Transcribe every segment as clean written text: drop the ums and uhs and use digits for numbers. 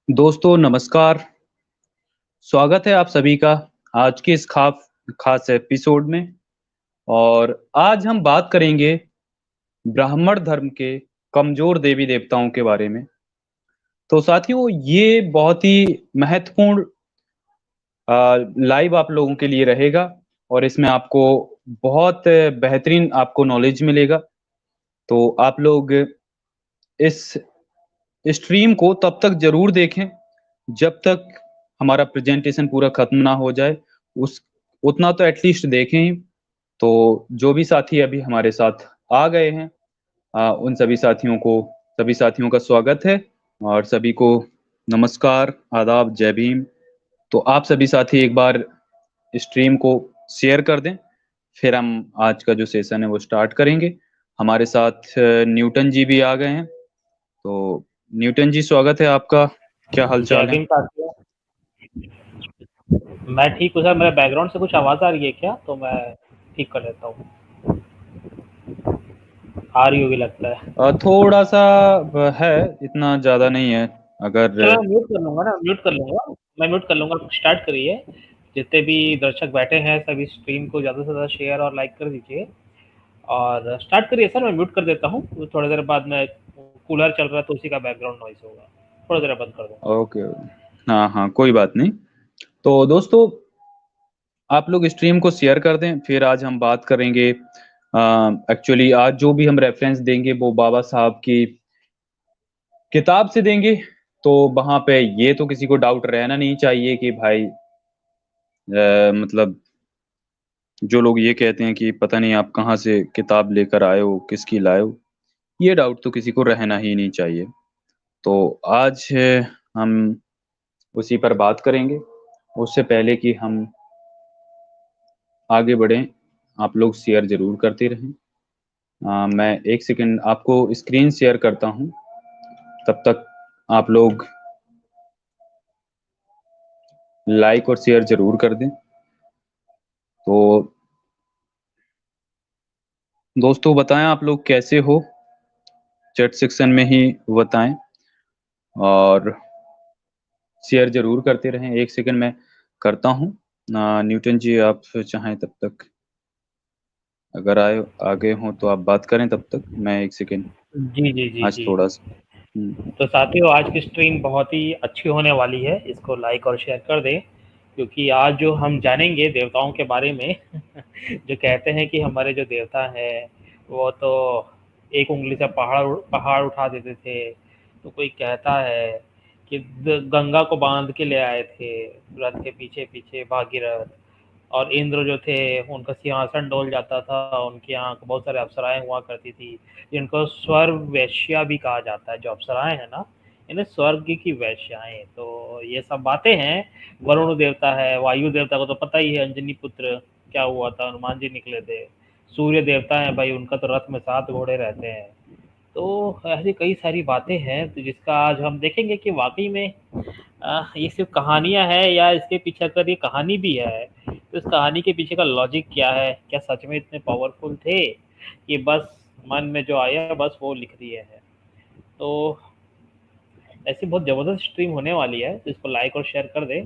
दोस्तों नमस्कार, स्वागत है आप सभी का आज के इस खास एपिसोड में। और आज हम बात करेंगे ब्राह्मण धर्म के कमज़ोर देवी-देवताओं के बारे में। तो साथियों ये बहुत ही महत्वपूर्ण लाइव आप लोगों के लिए रहेगा और इसमें आपको बहुत बेहतरीन आपको नॉलेज मिलेगा। तो आप लोग इस स्ट्रीम को तब तक ज़रूर देखें जब तक हमारा प्रेजेंटेशन पूरा खत्म ना हो जाए, उस उतना तो एटलीस्ट देखें ही। तो जो भी साथी अभी हमारे साथ आ गए हैं उन सभी साथियों का स्वागत है और सभी को नमस्कार, आदाब, जय भीम। तो आप सभी साथी एक बार स्ट्रीम को शेयर कर दें, फिर हम आज का जो सेशन है वो स्टार्ट करेंगे। हमारे साथ न्यूटन जी भी आ गए हैं, तो न्यूटन जी स्वागत है आपका, क्या जय हाल-चाल है? भीम साथियों। मैं ठीक हूँ सर। मेरे बैकग्राउंड से कुछ आवाज़ आ रही है क्या? तो मैं ठीक कर लेता हूँ। आ रही होगी लगता है। थोड़ा-सा है, इतना ज़्यादा नहीं है। अगर चलो मैं म्यूट कर लूँगा ना, मैं म्यूट कर लूँगा। स्टार्ट करिए। जितने भी दर्शक बैठे हैं सभी स्ट्रीम को ज़्यादा से ज़्यादा शेयर और लाइक कर दीजिए और स्टार्ट करिए सर। मैं म्यूट कर देता हूँ। थोड़ी देर बाद में कूलर चल रहा है तो उसी का बैकग्राउंड नॉइज़ होगा। थोड़ी देर बंद कर दूँगा। ओके, हाँ, कोई बात नहीं। तो दोस्तों आप लोग स्ट्रीम को शेयर कर दें, फिर आज हम बात करेंगे एक्चुअली आज जो भी हम रेफ़रेंस देंगे वो बाबा साहब की किताब से देंगे। तो वहाँ पे ये तो किसी को डाउट रहना नहीं चाहिए कि भाई मतलब जो लोग ये कहते हैं कि पता नहीं आप कहाँ से किताब लेकर आए हो, किसकी लाए हो, ये डाउट तो किसी को रहना ही नहीं चाहिए। तो आज हम उसी पर बात करेंगे। उससे पहले कि हम आगे बढ़ें, आप लोग शेयर ज़रूर करते रहें। मैं 1 सेकंड आपको स्क्रीन शेयर करता हूँ, तब तक आप लोग लाइक और शेयर ज़रूर कर दें। तो दोस्तों बताएँ आप लोग कैसे हो? चैट सेक्शन में ही बताएँ और शेयर ज़रूर करते रहें। 1 सेकंड मैं करता हूँ। न्यूटन जी आप चाहें तब तक अगर आ गए हों तो आप बात करें तब तक, मैं 1 सेकंड जी, जी, जी, आज जी। थोड़ा-सा तो साथियों आज की स्ट्रीम बहुत ही अच्छी होने वाली है। इसको लाइक और शेयर कर दें क्योंकि आज जो हम जानेंगे देवताओं के बारे में जो कहते हैं कि हमारे जो देवता हैं वो तो एक उँगली से पहाड़ उठा देते थे। तो कोई कहता है कि गंगा को बांध के ले आए थे रथ के पीछे-पीछे भागीरथ। और इंद्र जो थे उनका सिंहासन डोल जाता था। उनके यहाँ बहुत सारे अप्सराएँ हुआ करती थी जिनको स्वर्ग वेश्या भी कहा जाता है। जो अप्सराएँ हैं ना इन्हें स्वर्ग की वेश्याएँ। तो ये सब बातें हैं। वरुण देवता है, वायु देवता को तो पता ही है अंजनी पुत्र क्या हुआ था, हनुमान जी निकले थे। सूर्य देवता है भाई, उनका तो रथ में 7 घोड़े रहते हैं। तो ऐसी कई सारी बातें हैं तो जिसका आज हम देखेंगे कि वाक़ई में ये सिर्फ़ कहानियाँ हैं या इसके पीछे अगर ये कहानी भी है, तो इस कहानी के पीछे का लॉजिक क्या है? क्या सच में इतने पावरफुल थे कि बस मन में जो आया बस वो लिख दिए हैं? तो ऐसी बहुत ज़बरदस्त स्ट्रीम होने वाली है, तो इसको लाइक और शेयर कर दें,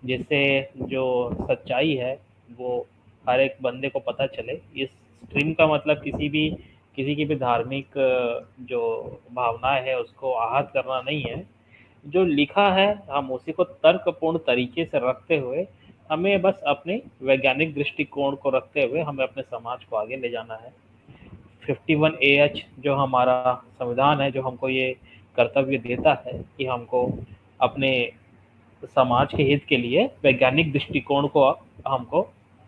जिससे जो सच्चाई है वो हर एक बंदे को पता चले। इस स्ट्रीम का मतलब किसी की भी धार्मिक जो भावनाएँ है उसको आहत करना नहीं है। जो लिखा है हम उसी को तर्कपूर्ण तरीके से रखते हुए हमें बस अपने वैज्ञानिक दृष्टिकोण को रखते हुए हमें अपने समाज को आगे ले जाना है। 51 जो हमारा संविधान है जो हमको ये कर्तव्य देता है कि हमको अपने समाज के हित के लिए वैज्ञानिक दृष्टिकोण को हमको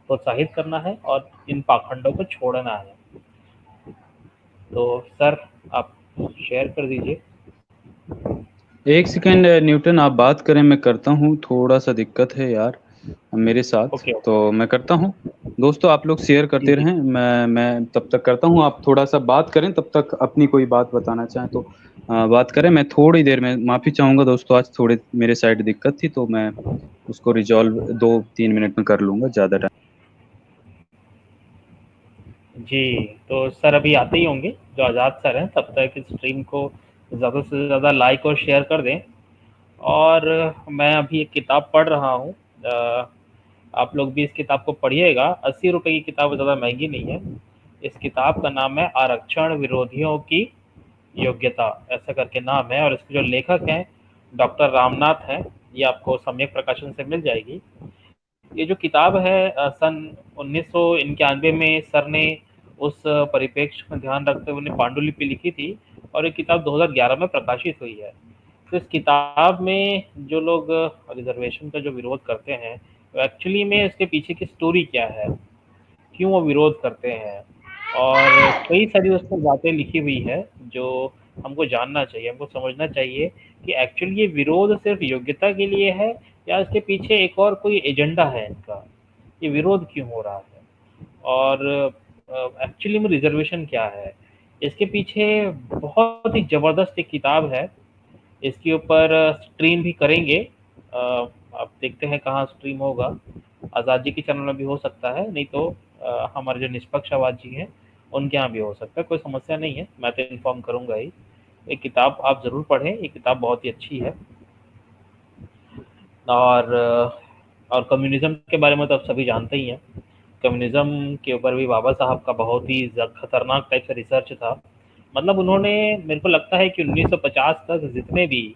प्रोत्साहित करना है और इन पाखंडों को छोड़ना है। तो सर आप शेयर कर दीजिए। 1 सेकंड न्यूटन आप बात करें, मैं करता हूँ, थोड़ा-सा दिक्कत है यार मेरे साथ, ओके, ओके। तो मैं करता हूँ। दोस्तों आप लोग शेयर जी, करते जी। रहें, मैं तब तक करता हूँ, आप थोड़ा-सा बात करें, तब तक अपनी कोई बात बताना चाहें तो बात करें। मैं थोड़ी देर में माफ़ी चाहूँगा दोस्तों, आज थोड़ी मेरे साइड दिक्कत थी, तो मैं उसको रिज़ॉल्व 2-3 मिनट में कर लूँगा, ज़्यादा टाइम जी, तो सर अभी आते ही होंगे, जो आज़ाद सर हैं, तब तक इस स्ट्रीम को ज़्यादा से ज़्यादा लाइक और शेयर कर दें और मैं अभी एक किताब पढ़ रहा हूँ। आप लोग भी इस किताब को पढ़िएगा। 80 रुपए की किताब, ज़्यादा महंगी नहीं है। इस किताब का नाम है आरक्षण विरोधियों की योग्यता, ऐसा करके नाम है। और इसके जो लेखक हैं डॉक्टर रामनाथ हैं। ये आपको सम्यक प्रकाशन से मिल जाएगी। ये जो किताब है सन 1991 में सर ने उस परिप्रेक्ष्य में ध्यान रखते हुए पांडुलिपि लिखी थी, और ये किताब 2011 में प्रकाशित हुई है। तो इस किताब में जो लोग रिजर्वेशन का जो विरोध करते हैं, तो एक्चुअली में इसके पीछे की स्टोरी क्या है, क्यों वो विरोध करते हैं, और कई सारी उस पर बातें लिखी हुई है जो हमको जानना चाहिए, हमको समझना चाहिए कि एक्चुअली ये विरोध सिर्फ योग्यता के लिए है, या इसके पीछे एक और कोई एजेंडा है इनका, ये विरोध क्यों हो रहा है, और एक्चुअली में रिजर्वेशन क्या है। इसके पीछे बहुत ही ज़बरदस्त एक किताब है। इसके ऊपर स्ट्रीम भी करेंगे। आप देखते हैं कहाँ स्ट्रीम होगा। आज़ाद जी के चैनल में भी हो सकता है, नहीं तो हमारे जो निष्पक्ष आवाज़ जी हैं उनके यहाँ भी हो सकता है। कोई समस्या नहीं है, मैं तो इन्फॉर्म करूँगा ही। ये किताब आप ज़रूर पढ़ें, ये किताब बहुत ही अच्छी है। और कम्युनिज़्म के बारे में तो आप सभी जानते ही हैं। कम्युनिज़्म के ऊपर भी बाबा साहब का बहुत ही खतरनाक टाइप से रिसर्च था। मतलब उन्होंने, मेरे को लगता है कि 1950 तक जितने भी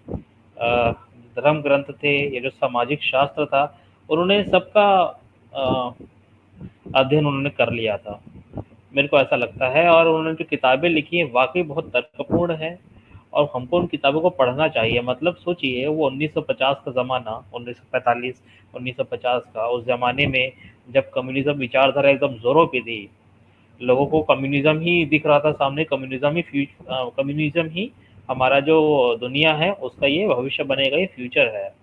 धर्म ग्रंथ थे, ये जो सामाजिक शास्त्र था, उन्होंने सबका अध्ययन उन्होंने कर लिया था, मेरे को ऐसा लगता है। और उन्होंने जो किताबें लिखी हैं वाकई बहुत तर्कपूर्ण है, और हमको उन किताबों को पढ़ना चाहिए। मतलब सोचिए, वो 1950 का ज़माना, 1945 1950 का, उस ज़माने में जब कम्युनिज़्म विचारधारा एकदम ज़ोरों पे थी, लोगों को कम्युनिज़्म ही दिख रहा था सामने। कम्युनिज़्म ही हमारा जो दुनिया है उसका ये भविष्य बनेगा, ये फ्यूचर है।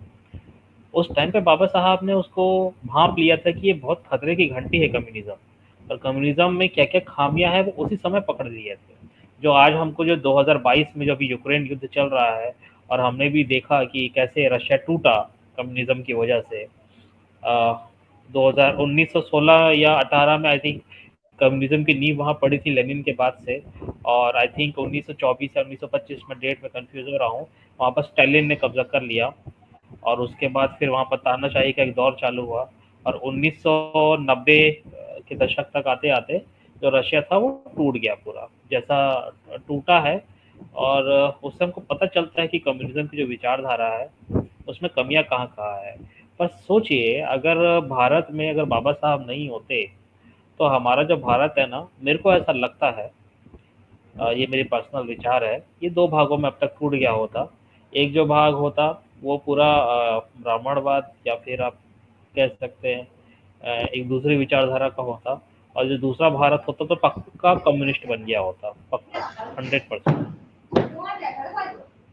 उस टाइम पे बाबा साहब ने उसको भांप लिया था कि ये बहुत खतरे की घंटी है कम्युनिज़्म, और कम्युनिज़्म में क्या-क्या खामियां हैं वो उसी समय पकड़ लिए थे। जो आज हमको जो 2022 में जो अभी यूक्रेन युद्ध चल रहा है, और हमने भी देखा कि कैसे रशिया टूटा कम्युनिज़्म की वजह से। 1916 या 18 में आई थिंक कम्युनिज्म की नींव वहाँ पड़ी थी लेनिन के बाद से। और आई थिंक 1924 या 1925 में, डेट में कंफ्यूज हो रहा हूँ, वहाँ पर स्टालिन ने कब्जा कर लिया। और उसके बाद फिर वहाँ पर तानाशाही का एक दौर चालू हुआ। और 1990 के दशक तक आते आते जो रशिया था वो टूट गया पूरा, जैसा टूटा है। और उससे हमको पता चलता है कि कम्युनिज्म की जो विचारधारा है उसमें कमियां कहाँ कहाँ है। पर सोचिए, अगर भारत में अगर बाबा साहब नहीं होते, तो हमारा जो भारत है ना, मेरे को ऐसा लगता है, ये मेरी पर्सनल विचार है, ये दो भागों में अब तक टूट गया होता। एक जो भाग होता वो पूरा ब्राह्मणवाद, या फिर आप कह सकते हैं एक दूसरी विचारधारा का होता। और जो दूसरा भारत होता तो पक्का कम्युनिस्ट बन गया होता, पक्का 100%।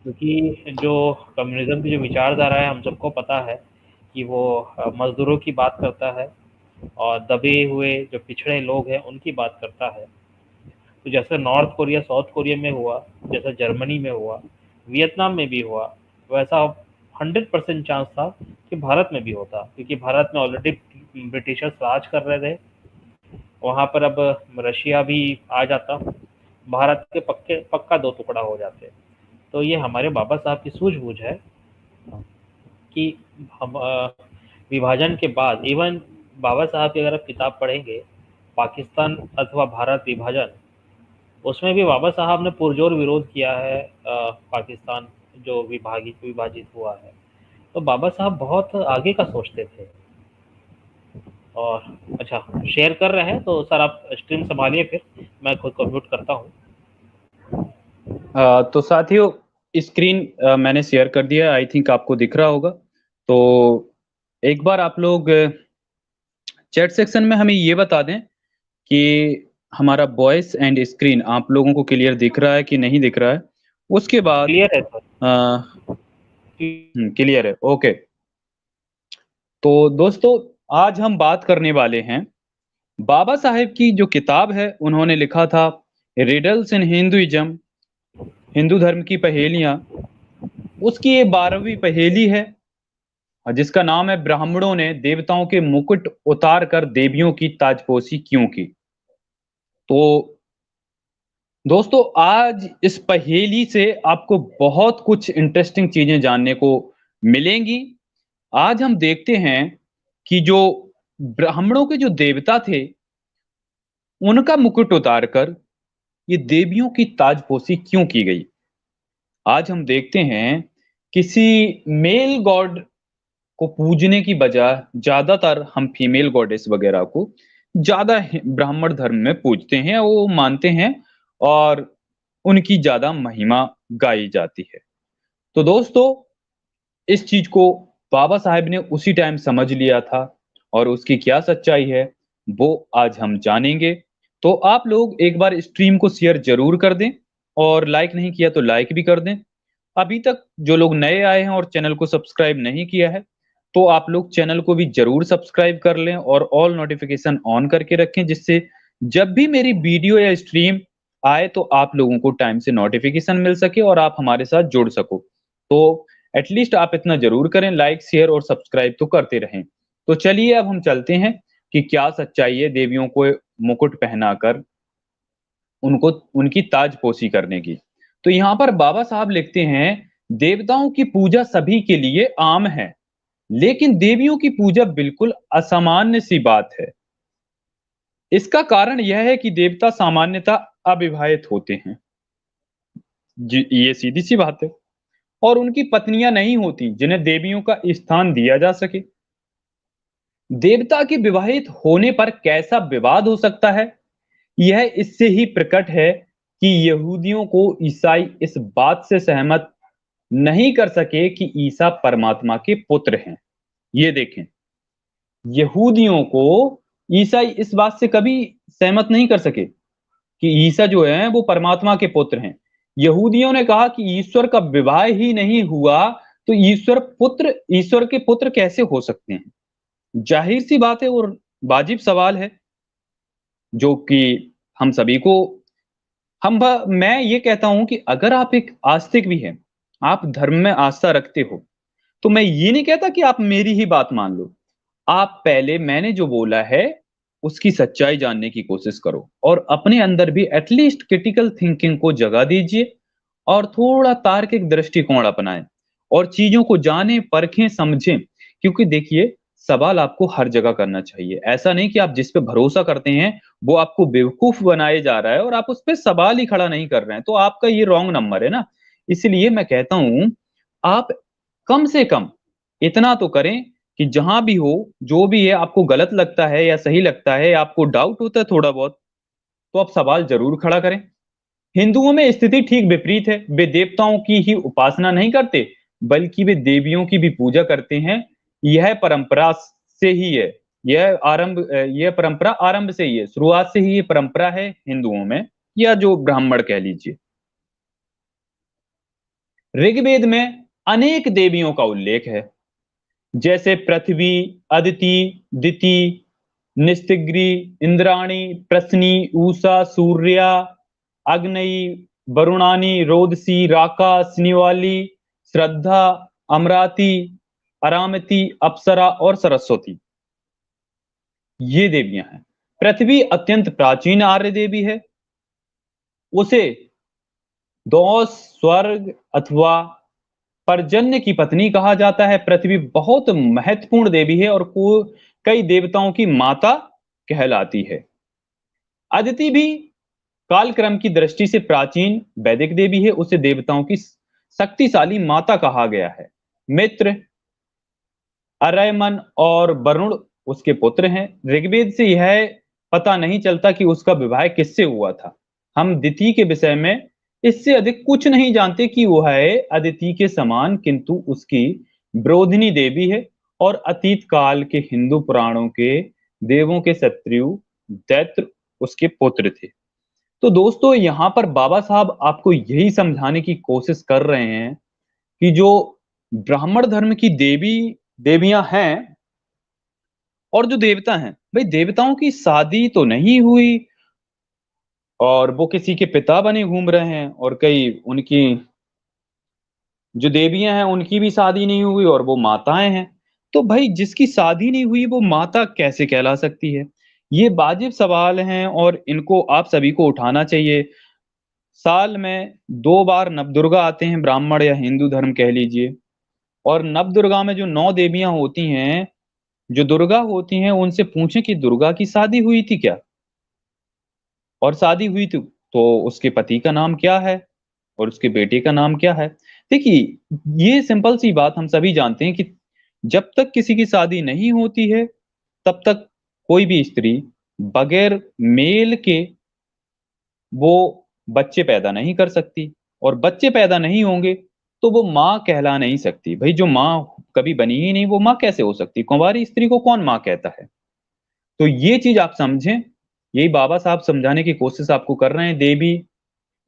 क्योंकि जो कम्युनिज्म की जो विचारधारा है, हम सबको पता है कि वो मजदूरों की बात करता है, और दबे हुए जो पिछड़े लोग हैं उनकी बात करता है। तो जैसे नॉर्थ कोरिया साउथ कोरिया में हुआ, जैसा जर्मनी में हुआ, वियतनाम में भी हुआ, वैसा 100% चांस था कि भारत में भी होता। क्योंकि भारत में ऑलरेडी ब्रिटिशर्स राज कर रहे थे, वहाँ पर अब रशिया भी आ जाता, भारत के पक्का दो टुकड़ा हो जाते। तो ये हमारे बाबा साहब की सूझबूझ है कि हम विभाजन के बाद, इवन बाबा साहब की अगर आप किताब पढ़ेंगे, पाकिस्तान अथवा भारत विभाजन, उसमें भी बाबा साहब ने पुरजोर विरोध किया है। पाकिस्तान जो विभाजित हुआ है, तो बाबा साहब बहुत आगे का सोचते थे। और अच्छा, शेयर कर रहे हैं तो सर आप स्ट्रीम संभालिए, फिर मैं खुद को म्यूट करता हूँ। तो साथियों, स्क्रीन मैंने शेयर कर दिया, आई थिंक आपको दिख रहा होगा। तो एक बार आप लोग चैट सेक्शन में हमें ये बता दें कि हमारा वॉइस एंड स्क्रीन आप लोगों को क्लियर दिख रहा है कि नहीं दिख रहा है। उसके बाद क्लियर है सर? क्लियर है, ओके। तो दोस्तों, आज हम बात करने वाले हैं, बाबा साहेब की जो किताब है उन्होंने लिखा था रिडल्स इन हिंदुइज्म, हिंदू धर्म की पहेलियां। उसकी ये 12वीं पहेली है, और जिसका नाम है ब्राह्मणों ने देवताओं के मुकुट उतार कर देवियों की ताजपोशी क्यों की। तो दोस्तों, आज इस पहेली से आपको बहुत कुछ इंटरेस्टिंग चीजें जानने को मिलेंगी। आज हम देखते हैं कि जो ब्राह्मणों के जो देवता थे, उनका मुकुट उतारकर ये देवियों की ताजपोशी क्यों की गई? आज हम देखते हैं किसी मेल गॉड को पूजने की बजाय ज़्यादातर हम फीमेल गॉडेस वगैरह को ज़्यादा ब्राह्मण धर्म में पूजते हैं, वो मानते हैं और उनकी ज़्यादा महिमा गाई जाती है। तो दोस्तों, इस चीज़ को बाबा साहेब ने उसी टाइम समझ लिया था और उसकी क्या सच्चाई है, वो आज हम जानेंगे। तो आप लोग एक बार स्ट्रीम को शेयर ज़रूर कर दें और लाइक नहीं किया तो लाइक भी कर दें। अभी तक जो लोग नए आए हैं और चैनल को सब्सक्राइब नहीं किया है, तो आप लोग चैनल को भी ज़रूर सब्सक्राइब कर लें और ऑल नोटिफ़िकेशन ऑन करके रखें, जिससे जब भी मेरी वीडियो या स्ट्रीम आए, तो आप लोगों को टाइम से नोटिफ़िकेशन मिल सके और आप हमारे साथ जुड़ सको। तो एटलीस्ट आप इतना ज़रूर करें, लाइक, शेयर और सब्सक्राइब तो करते रहें। तो चलिए अब हम चलते हैं कि क्या सच्चाई है देवियों को मुकुट पहनाकर उनको उनकी ताजपोशी करने की। तो यहाँ पर बाबा साहब लिखते हैं, देवताओं की पूजा सभी के लिए आम है, लेकिन देवियों की पूजा बिल्कुल असामान्य सी बात है। इसका कारण यह है कि देवता सामान्यतः अविवाहित होते हैं। जी, ये सीधी सी बात है। और उनकी पत्नियां नहीं होती जिन्हें देवियों का स्थान दिया जा सके। देवता के विवाहित होने पर कैसा विवाद हो सकता है? यह इससे ही प्रकट है कि यहूदियों को ईसाई इस बात से सहमत नहीं कर सके कि ईसा परमात्मा के पुत्र हैं। ये देखें, यहूदियों को ईसाई इस बात से कभी सहमत नहीं कर सके कि ईसा जो है वो परमात्मा के पुत्र हैं। यहूदियों ने कहा कि ईश्वर का विवाह ही नहीं हुआ, तो ईश्वर के पुत्र कैसे हो सकते हैं? जाहिर सी बात है और वाजिब सवाल है, जो कि हम सभी को मैं ये कहता हूं कि अगर आप एक आस्तिक भी हैं, आप धर्म में आस्था रखते हो, तो मैं ये नहीं कहता कि आप मेरी ही बात मान लो। आप पहले मैंने जो बोला है, उसकी सच्चाई जानने की कोशिश करो और अपने अंदर भी एटलीस्ट क्रिटिकल थिंकिंग को जगा दीजिए और थोड़ा तार्किक दृष्टिकोण अपनाएं और चीज़ों को जानें, परखें, समझें। क्योंकि देखिए, सवाल आपको हर जगह करना चाहिए। ऐसा नहीं कि आप जिस पे भरोसा करते हैं, वो आपको बेवकूफ़ बनाए जा रहा है और आप उस पे सवाल ही खड़ा नहीं कर रहे हैं, तो आपका ये रॉन्ग नंबर है ना। इसलिए मैं कहता हूँ, आप कम से कम इतना तो करें कि जहाँ भी हो, जो भी है आपको गलत लगता है या सही लगता है या आपको डाउट होता है थोड़ा बहुत, तो आप सवाल ज़रूर खड़ा करें। हिंदुओं में स्थिति ठीक विपरीत है। वे देवताओं की ही उपासना नहीं करते, बल्कि वे देवियों की भी पूजा करते हैं। यह परंपरा से ही है। यह परंपरा आरंभ से ही है। शुरुआत से ही ये परंपरा है हिंदुओं में, या जो ब्राह्मण कह लीजिए। ऋग्वेद में अनेक देवियों का उल्लेख है, जैसे पृथ्वी, अदिति, दिति, निस्तिग्री, इंद्राणी, प्रश्नी, उषा, सूर्या, अग्नई, वरुणानी, रोदसी, राका, स्निवाली, श्रद्धा, अमराती, अरामती, अप्सरा और सरस्वती। ये देवियां हैं। पृथ्वी अत्यंत प्राचीन आर्य देवी है। उसे दो स्वर्ग अथवा पर्जन्य की पत्नी कहा जाता है। पृथ्वी बहुत महत्वपूर्ण देवी है और कई देवताओं की माता कहलाती है। अदिति भी कालक्रम की दृष्टि से प्राचीन वैदिक देवी है। उसे देवताओं की शक्तिशाली माता कहा गया है। मित्र, अरयमन और वरुण उसके पुत्र हैं। ऋग्वेद से यह पता नहीं चलता कि उसका विवाह किससे हुआ था। हम दिति के विषय में इससे अधिक कुछ नहीं जानते कि वह है अदिति के समान, किंतु उसकी ब्रोधिनी देवी है और अतीत काल के हिंदू पुराणों के देवों के शत्रु दैत्र उसके पुत्र थे। तो दोस्तों, यहाँ पर बाबा साहब आपको यही समझाने की कोशिश कर रहे हैं कि जो ब्राह्मण धर्म की देवियां हैं और जो देवता हैं, भाई देवताओं की शादी तो नहीं हुई और वो किसी के पिता बने घूम रहे हैं, और कई उनकी जो देवियां हैं उनकी भी शादी नहीं हुई और वो माताएं हैं। तो भाई जिसकी शादी नहीं हुई वो माता कैसे कहला सकती है? ये वाजिब सवाल हैं और इनको आप सभी को उठाना चाहिए। साल में 2 बार नवदुर्गा आते हैं, ब्राह्मण या हिंदू धर्म कह लीजिए, और नवदुर्गा में जो 9 देवियां होती हैं, जो दुर्गा होती हैं, उनसे पूछें कि दुर्गा की शादी हुई थी क्या? और शादी हुई तो उसके पति का नाम क्या है? और उसके बेटे का नाम क्या है? देखिए, ये सिंपल सी बात हम सभी जानते हैं कि जब तक किसी की शादी नहीं होती है, तब तक कोई भी स्त्री बगैर मेल के वो बच्चे पैदा नहीं कर सकती, और बच्चे पैदा नहीं होंगे तो वो माँ कहला नहीं सकती। भई जो माँ कभी बनी ही नहीं, वो माँ कैसे हो सकती? कुँवारी स्त्री को कौन माँ कहता है? तो ये चीज़ आप समझें, यही बाबा साहब समझाने की कोशिश आपको कर रहे हैं। देवी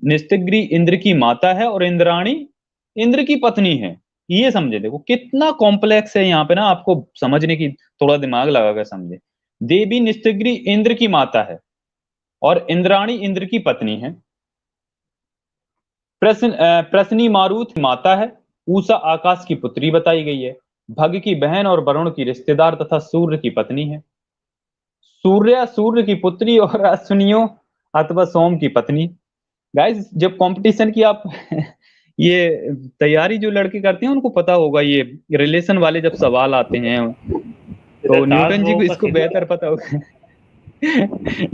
निस्तिग्री इंद्र की माता है और इंद्राणी इंद्र की पत्नी है। ये समझे, देखो कितना कॉम्प्लेक्स है यहाँ पे ना, आपको समझने की थोड़ा दिमाग लगाकर समझें। देवी निस्तिग्री इंद्र की माता है और इंद्राणी इंद्र की पत्नी है। प्रश्नी मारुत की माता है। ऊषा आकाश की पुत्री बताई गई है। भग की बहन और वरुण की रिश्तेदार तथा सूर्य की पत्नी है। सूर्य की पुत्री और अश्विनियों अथवा सोम की पत्नी। गाइस, जब कंपटीशन की आप ये तैयारी जो लड़के करते हैं उनको पता होगा, ये रिलेशन वाले जब सवाल आते हैं इधर तो दास न्यूटन जी बहू को का इसको सीधा बेहतर पता होगा।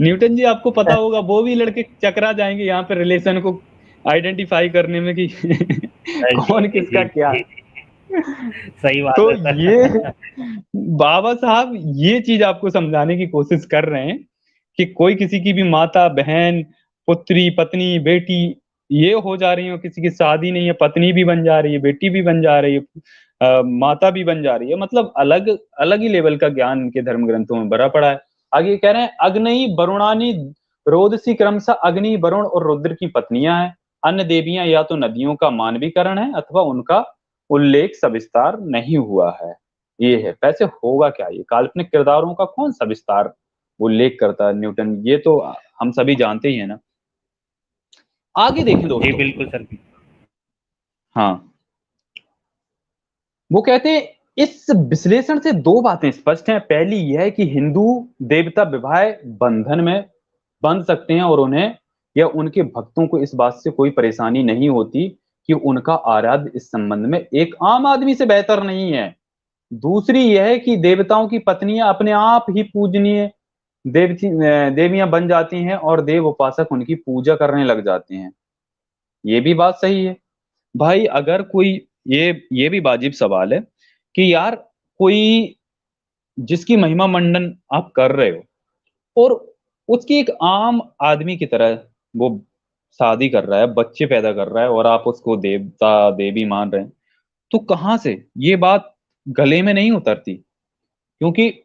न्यूटन जी आपको पता होगा, वो भी लड़के चकरा जाएंगे यहाँ पे रिलेशन को आइडेंटिफाई करने में कि जी, कौन जी, किसका जी, क्या जी, है। सही बात तो है ये सर। बाबा साहब ये चीज आपको समझाने की कोशिश कर रहे हैं कि कोई किसी की भी माता, बहन, पुत्री, पत्नी, बेटी ये हो जा रही हो, किसी की शादी नहीं है, पत्नी भी बन जा रही है, बेटी भी बन जा रही है, माता भी बन जा रही है। मतलब अलग अलग ही लेवल का ज्ञान इनके धर्म ग्रंथों में भरा पड़ा है। आगे कह रहे हैं, अग्नि वरुणानी रोदसी क्रमशः अग्नि, वरुण और रुद्र की पत्नियां हैं। अन्य देवियां या तो नदियों का मानवीकरण है अथवा उनका उल्लेख सविस्तार नहीं हुआ है। ये है, वैसे होगा क्या? ये काल्पनिक किरदारों का कौन सविस्तार उल्लेख करता है न्यूटन? ये तो हम सभी जानते ही है ना। आगे देखें जी, दोस्तों। बिल्कुल सर। हाँ, वो कहते हैं, इस विश्लेषण से दो बातें स्पष्ट हैं। पहली यह है कि हिंदू देवता विवाह बंधन में बंध सकते हैं और उन्हें या उनके भक्तों को इस बात से कोई परेशानी नहीं होती कि उनका आराध्य इस संबंध में एक आम आदमी से बेहतर नहीं है। दूसरी यह है कि देवताओं की पत्नियां अपने आप ही पूजनीय देवियां बन जाती हैं और देव उपासक उनकी पूजा करने लग जाते हैं। ये भी बात सही है। भाई अगर कोई, ये भी वाजिब सवाल है कि यार कोई जिसकी महिमा मंडन आप कर रहे हो और उसकी एक आम आदमी की तरह वो शादी कर रहा है, बच्चे पैदा कर रहा है और आप उसको देवता देवी मान रहे हैं, तो कहाँ से ये बात गले में नहीं उतरती? क्योंकि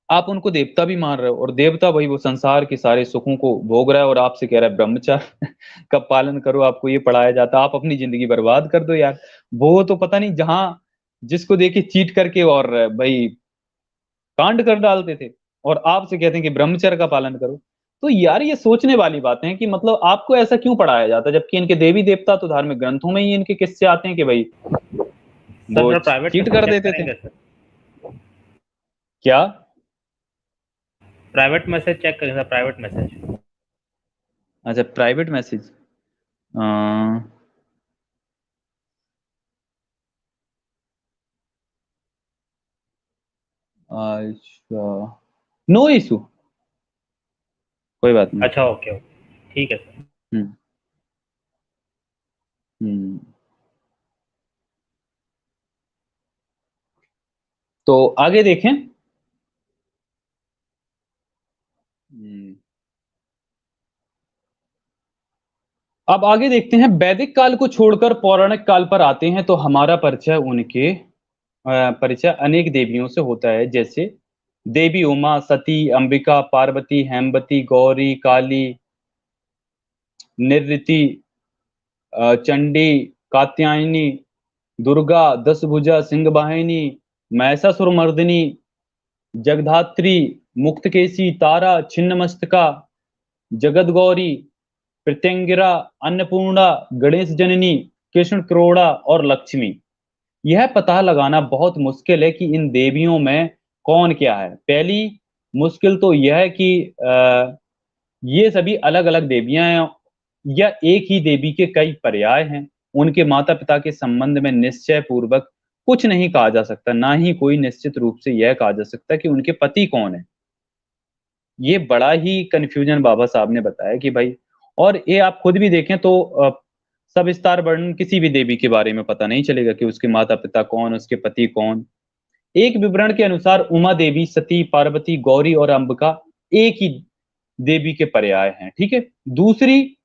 आप उनको देवता भी मान रहे हो और देवता भाई वो संसार के सारे सुखों को भोग रहा है और आपसे कह रहा है ब्रह्मचर्य का पालन करो, आपको ये पढ़ाया जाता है, आप अपनी जिंदगी बर्बाद कर दो यार। वो तो पता नहीं जहां जिसको देखे चीट करके और भाई कांड कर डालते थे, और आपसे कहते हैं कि ब्रह्मचर्य का पालन करो। तो यार ये सोचने वाली बातें हैं कि मतलब आपको ऐसा क्यों पढ़ाया जाता है, जबकि इनके देवी देवता तो धार्मिक ग्रंथों में ही इनके किस्से आते हैं कि भाई सर वो थोड़ा प्राइवेट चीट मैसेज कर चेक देते थे। करेंगे सर? क्या? प्राइवेट मैसेज चेक करें सर, प्राइवेट मैसेज। अच्छा, प्राइवेट मैसेज। अच्छा, नो इशू, कोई बात नहीं। अच्छा, ओके, ओके, ठीक है सर। हम्म। हम्म। तो आगे देखें। हम्म। अब आगे देखते हैं, वैदिक काल को छोड़कर पौराणिक काल पर आते हैं तो हमारा परिचय अनेक देवियों से होता है, जैसे देवी उमा, सती, अंबिका, पार्वती, हेमवती, गौरी, काली, निरृति, चंडी, कात्यायनी, दुर्गा, दशभुजा, सिंहवाहिनी, महिषासुरमर्दिनी, जगधात्री, मुक्तकेशी, तारा, छिन्नमस्तका, जगत गौरी, प्रत्यंगिरा, अन्नपूर्णा, गणेश जननी, कृष्ण क्रोड़ा और लक्ष्मी। यह पता लगाना बहुत मुश्किल है कि इन देवियों में कौन क्या है। पहली मुश्किल तो यह है कि ये सभी अलग अलग देवियां हैं या एक ही देवी के कई पर्याय हैं। उनके माता पिता के संबंध में निश्चय पूर्वक कुछ नहीं कहा जा सकता, ना ही कोई निश्चित रूप से यह कहा जा सकता कि उनके पति कौन है। ये बड़ा ही कन्फ्यूजन बाबा साहब ने बताया कि भाई, और ये आप खुद भी देखें तो सविस्तार वर्णन किसी भी देवी के बारे में पता नहीं चलेगा कि उसके माता-पिता कौन, उसके पति कौन। एक विवरण के अनुसार उमा देवी, सती, पार्वती, गौरी और अंबिका एक ही देवी के पर्याय हैं, ठीक है? दूसरी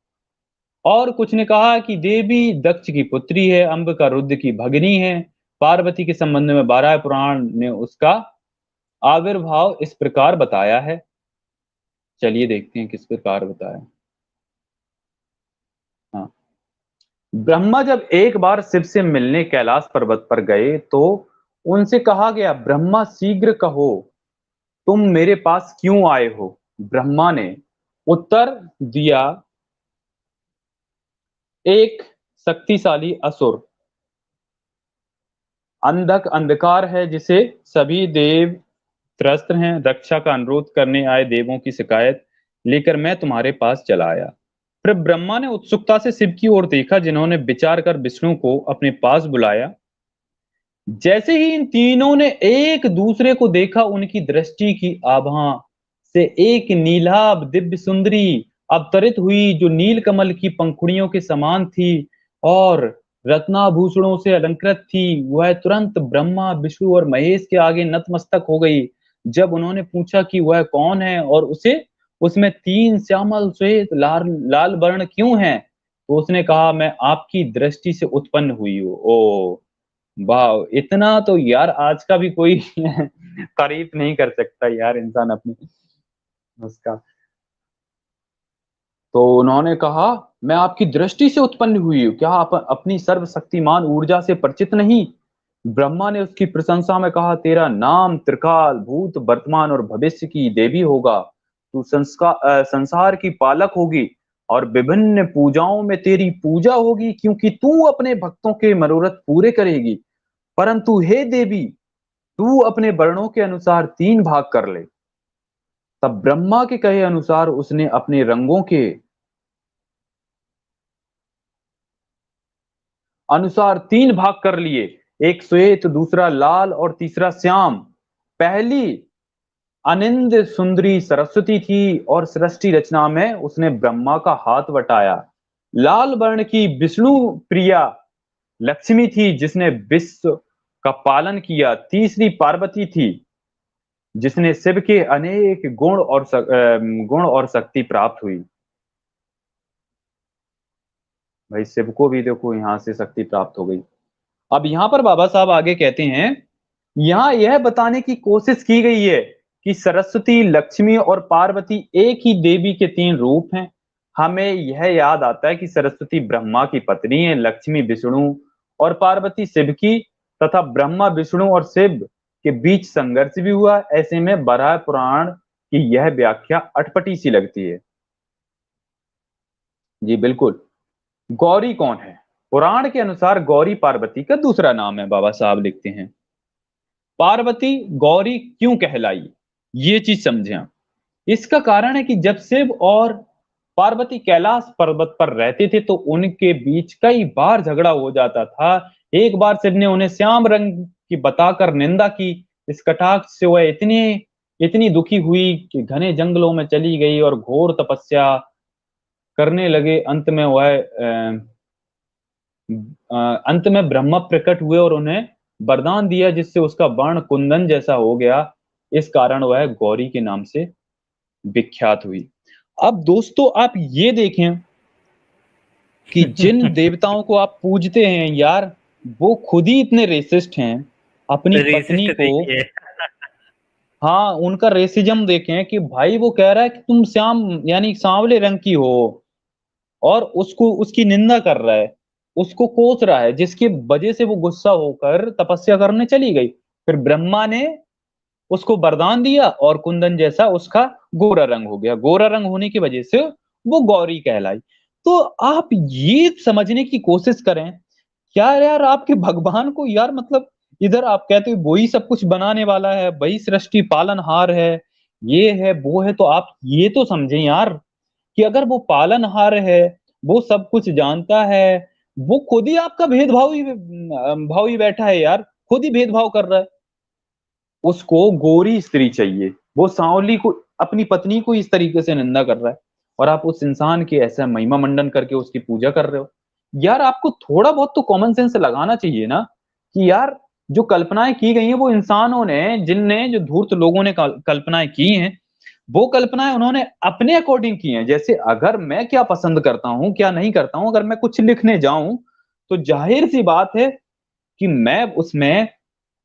और कुछ ने कहा कि देवी दक्ष की पुत्री है, अंबिका रुद्र की भगिनी है। पार्वती के संबंध में बारह पुराण ने उसका आविर्भाव इस प्रकार बताया है। चलिए देखते हैं किस प्रकार बताया। हाँ, ब्रह्मा जब एक बार शिव से मिलने कैलाश पर्वत पर गए तो उनसे कहा गया, ब्रह्मा शीघ्र कहो, तुम मेरे पास क्यों आए हो? ब्रह्मा ने उत्तर दिया, एक शक्तिशाली असुर अंधक अंधकार है जिसे सभी देव त्रस्त हैं, रक्षा का अनुरोध करने आए देवों की शिकायत लेकर मैं तुम्हारे पास चला आया। फिर ब्रह्मा ने उत्सुकता से शिव की ओर देखा, जिन्होंने विचार कर विष्णु को अपने पास बुलाया। जैसे ही इन तीनों ने एक दूसरे को देखा, उनकी दृष्टि की आभा से एक नीलाभ दिव्य सुंदरी अवतरित हुई, जो नील कमल की पंखुड़ियों के समान थी और रत्नाभूषणों से अलंकृत थी। वह तुरंत ब्रह्मा, विष्णु और महेश के आगे नतमस्तक हो गई। जब उन्होंने पूछा कि वह कौन है और उसे उसमें तीन श्यामल श्वेत लाल लाल वर्ण क्यों हैं, तो उसने कहा, मैं आपकी दृष्टि से उत्पन्न हुई हूँ। ओ वाह! इतना तो यार आज का भी कोई तारीफ नहीं कर सकता यार इंसान अपनी उसका। तो उन्होंने कहा, मैं आपकी दृष्टि से उत्पन्न हुई हूँ, क्या आप अपनी सर्वशक्तिमान ऊर्जा से परिचित नहीं? ब्रह्मा ने उसकी प्रशंसा में कहा, तेरा नाम त्रिकाल, भूत, वर्तमान और भविष्य की देवी होगा। तू संसार की पालक होगी और विभिन्न पूजाओं में तेरी पूजा होगी, क्योंकि तू अपने भक्तों के मनोरथ पूरे करेगी। परंतु हे देवी, तू अपने वर्णों के अनुसार तीन भाग कर ले। तब ब्रह्मा के कहे अनुसार उसने अपने रंगों के अनुसार तीन भाग कर लिए, एक श्वेत, दूसरा लाल और तीसरा श्याम। पहली अनिंद सुंदरी सरस्वती थी और सृष्टि रचना में उसने ब्रह्मा का हाथ बटाया। लाल वर्ण की विष्णु प्रिया लक्ष्मी थी, जिसने विश्व का पालन किया। तीसरी पार्वती थी, जिसने शिव के अनेक गुण और शक्ति प्राप्त हुई। भाई शिव को भी देखो यहाँ से शक्ति प्राप्त हो गई। अब यहाँ पर बाबा साहब आगे कहते हैं, यहाँ यह बताने की कोशिश की गई है कि सरस्वती, लक्ष्मी और पार्वती एक ही देवी के तीन रूप हैं। हमें यह याद आता है कि सरस्वती ब्रह्मा की पत्नी है, लक्ष्मी विष्णु और पार्वती शिव की, तथा ब्रह्मा, विष्णु और शिव के बीच संघर्ष भी हुआ। ऐसे में बराह पुराण की यह व्याख्या अटपटी सी लगती है। जी बिल्कुल। गौरी कौन है? पुराण के अनुसार गौरी पार्वती का दूसरा नाम है। बाबा साहब लिखते हैं, पार्वती गौरी क्यों कहलाई, ये चीज समझें आप। इसका कारण है कि जब शिव और पार्वती कैलाश पर्वत पर रहते थे तो उनके बीच कई बार झगड़ा हो जाता था। एक बार शिव ने उन्हें श्याम रंग की बताकर निंदा की। इस कटाक्ष से वह इतनी इतनी दुखी हुई कि घने जंगलों में चली गई और घोर तपस्या करने लगे। अंत में ब्रह्मा प्रकट हुए और उन्हें वरदान दिया, जिससे उसका बाण कुंदन जैसा हो गया। इस कारण वह गौरी के नाम से विख्यात हुई। अब दोस्तों आप ये देखें कि जिन देवताओं को आप पूजते हैं यार, वो खुद ही इतने रेसिस्ट हैं अपनी पत्नी रेसिस्ट को। देखिए। हाँ, उनका रेसिज्म देखें कि भाई वो कह रहा है कि तुम श्याम यानी सांवले रंग की हो, और उसको उसकी निंदा कर रहा है, उसको कोस रहा है, जिसकी वजह से वो गुस्सा होकर तपस्या करने चली गई। फिर ब्रह्मा ने उसको वरदान दिया और कुंदन जैसा उसका गोरा रंग हो गया। गोरा रंग होने की वजह से वो गौरी कहलाई। तो आप ये समझने की कोशिश करें, क्या यार आपके भगवान को यार मतलब इधर आप कहते हो वही सब कुछ बनाने वाला है, वही सृष्टि पालनहार है, ये है वो है, तो आप ये तो समझें यार कि अगर वो पालनहार है, वो सब कुछ जानता है, वो खुद ही आपका भेदभाव ही भाव ही बैठा है यार। खुद ही भेदभाव कर रहा है। उसको गोरी स्त्री चाहिए, वो सांवली को, अपनी पत्नी को इस तरीके से निंदा कर रहा है, और आप उस इंसान की ऐसा महिमा मंडन करके उसकी पूजा कर रहे हो। यार आपको थोड़ा बहुत तो कॉमन सेंस लगाना चाहिए ना, कि यार जो कल्पनाएँ की गई हैं वो इंसानों ने, जिनने, जो धूर्त लोगों ने कल्पनाएँ की हैं, वो कल्पनाएँ उन्होंने अपने अकॉर्डिंग की हैं। जैसे अगर मैं क्या पसंद करता हूँ, क्या नहीं करता हूँ, अगर मैं कुछ लिखने जाऊँ, तो ज़ाहिर-सी बात है कि मैं उसमें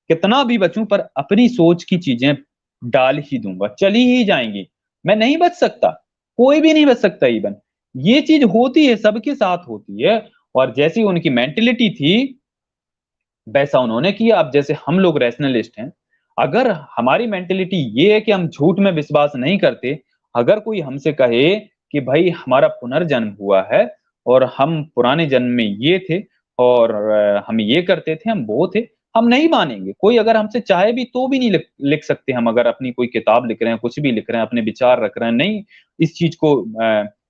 कितना भी बचूँ पर अपनी सोच की चीज़ें डाल ही दूँगा, चली ही जाएँगी। मैं नहीं बच सकता, कोई भी नहीं बच सकता इवन। ये चीज़ होती है, सबके साथ होती है, और जैसी उनकी मेंटालिटी थी, वैसा उन्होंने किया। अब जैसे हम लोग रैशनलिस्ट हैं, अगर हमारी मेंटालिटी ये है कि हम झूठ में विश्वास नहीं करते, अगर कोई हमसे कहे कि भई हमारा पुनर्जन्म हुआ है और हम पुराने जन्म में ये थे और हम ये करते थे, हम वो थे, हम नहीं मानेंगे। कोई अगर हमसे चाहे भी तो भी नहीं लिख लिख सकते, हम अगर अपनी कोई किताब लिख रहे हैं, कुछ भी लिख रहे हैं, अपने विचार रख रहे हैं, नहीं इस चीज़ को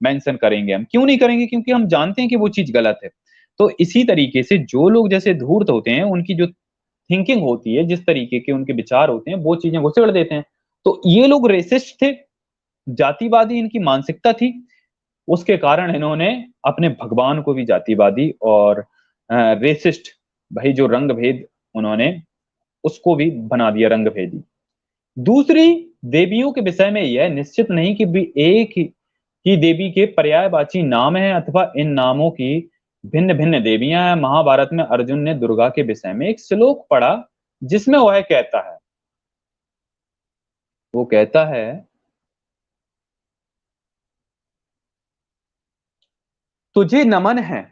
मेंशन करेंगे हम। क्यों नहीं करेंगे? क्योंकि हम जानते हैं कि वो चीज़ गलत है। तो इसी तरीके से जो लोग जैसे धूर्त होते हैं, उनकी जो थिंकिंग होती है, जिस तरीके के उनके विचार होते हैं, वो चीज़ें घुसेड़ देते हैं। तो ये लोग रेसिस्ट थे, जातिवादी इनकी मानसिकता थी, उसके कारण इन्होंने अपने भगवान को भी जातिवादी और रेसिस्ट, भई जो रंग-भेद, उन्होंने उसको भी बना दिया रंग-भेदी। दूसरी, देवियों के विषय में यह निश्चित नहीं कि एक ही देवी के पर्यायवाची नाम हैं अथवा इन नामों की भिन्न-भिन्न देवियाँ हैं। महाभारत में अर्जुन ने दुर्गा के विषय में एक श्लोक पढ़ा, जिसमें वह कहता है, वो कहता है, तुझे नमन है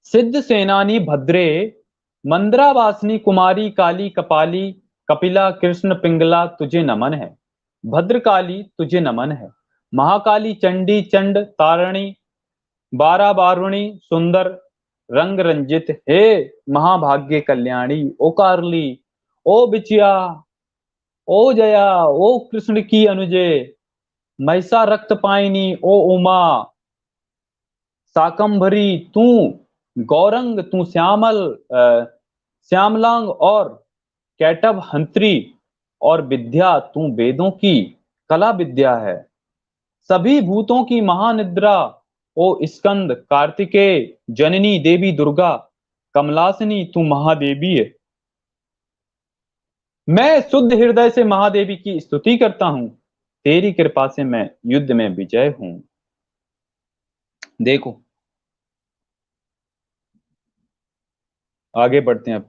सिद्ध सेनानी भद्रे, मंद्रावासिनी कुमारी काली कपाली, कपिला कृष्ण पिंगला, तुझे नमन है। भद्रकाली तुझे नमन है। महाकाली चंडी चंड तारणी, बारा बारुणी सुंदर रंग रंजित, हे महाभाग्य कल्याणी, ओ कारली, ओ बिचिया, ओ जया, ओ कृष्ण की अनुजे, महिषा रक्त पाइनी, ओ उमा, शाकंभरी तू, गौरंग तू, श्यामलांग और कैटभ हंत्री, और विद्या तू वेदों की कला विद्या है। सभी भूतों की महानिद्रा, ओ स्कंद कार्तिकेय, जननी देवी दुर्गा, कमलासिनी तू महादेवी है। मैं शुद्ध हृदय से महादेवी की स्तुति करता हूँ, तेरी कृपा से मैं युद्ध में विजय हूँ। देखो, आगे बढ़ते हैं अब।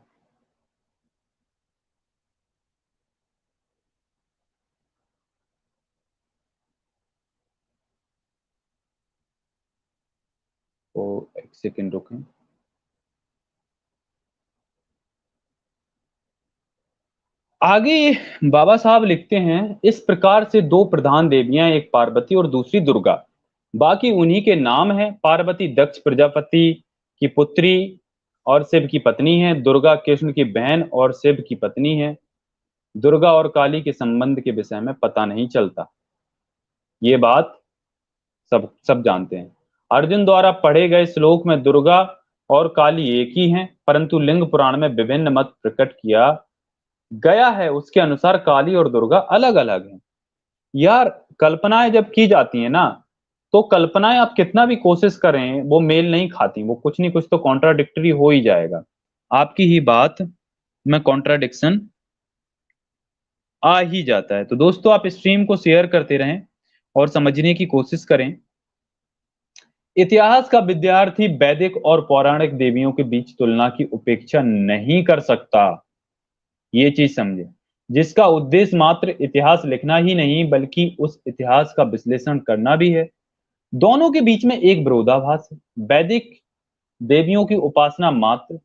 तो एक सेकंड रुकें। आगे बाबा साहब लिखते हैं, इस प्रकार से दो प्रधान देवियां, एक पार्वती और दूसरी दुर्गा, बाकी उन्हीं के नाम है। पार्वती दक्ष प्रजापति की पुत्री और शिव की पत्नी है। दुर्गा कृष्ण की बहन और शिव की पत्नी है। दुर्गा और काली के संबंध के विषय में पता नहीं चलता। ये बात सब सब जानते हैं। अर्जुन द्वारा पढ़े गए श्लोक में दुर्गा और काली एक ही हैं, परंतु लिंग पुराण में विभिन्न मत प्रकट किया गया है, उसके अनुसार काली और दुर्गा अलग अलग हैं। यार कल्पनाएं जब की जाती है ना, तो कल्पनाएं आप कितना भी कोशिश करें, वो मेल नहीं खाती, वो कुछ नहीं कुछ तो कॉन्ट्राडिक्टरी हो ही जाएगा। आपकी ही बात में कॉन्ट्राडिक्शन आ ही जाता है। तो दोस्तों, आप स्ट्रीम को शेयर करते रहें और समझने की कोशिश करें। इतिहास का विद्यार्थी वैदिक और पौराणिक देवियों के बीच तुलना की उपेक्षा नहीं कर सकता, ये चीज समझे। जिसका उद्देश्य मात्र इतिहास लिखना ही नहीं, बल्कि उस इतिहास का विश्लेषण करना भी है। दोनों के बीच में एक विरोधाभास है। वैदिक देवियों की उपासना मात्र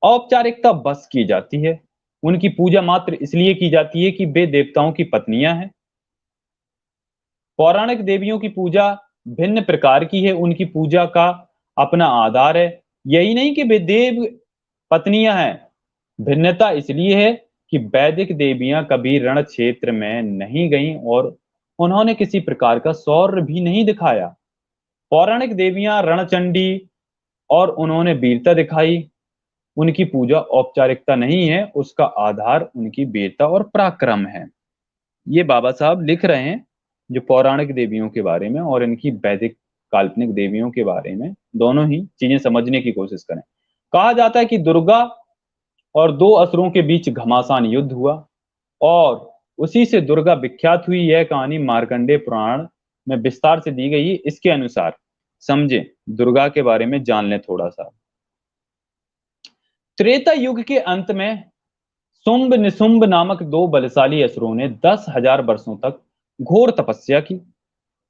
औपचारिकता बस की जाती है। उनकी पूजा मात्र इसलिए की जाती है कि वे देवताओं की पत्नियां हैं। पौराणिक देवियों की पूजा भिन्न प्रकार की है, उनकी पूजा का अपना आधार है। यही नहीं कि वे देव पत्नियां हैं, भिन्नता इसलिए है कि वैदिक देवियां कभी रण क्षेत्र में नहीं गईं और उन्होंने किसी प्रकार का शौर्य भी नहीं दिखाया। पौराणिक देवियां रणचंडी और उन्होंने वीरता दिखाई। उनकी पूजा औपचारिकता नहीं है, उसका आधार उनकी वीरता और पराक्रम है। ये बाबा साहब लिख रहे हैं, जो पौराणिक देवियों के बारे में और इनकी वैदिक काल्पनिक देवियों के बारे में, दोनों ही चीजें समझने की कोशिश करें। कहा जाता है कि दुर्गा और दो असुरों के बीच घमासान युद्ध हुआ और उसी से दुर्गा विख्यात हुई। यह कहानी मार्कंडेय पुराण में विस्तार से दी गई है। इसके अनुसार समझें, दुर्गा के बारे में जान लें थोड़ा सा। त्रेता युग के अंत में शुंभ निशुंभ नामक दो बलशाली असुरों ने 10,000 वर्षों तक घोर तपस्या की।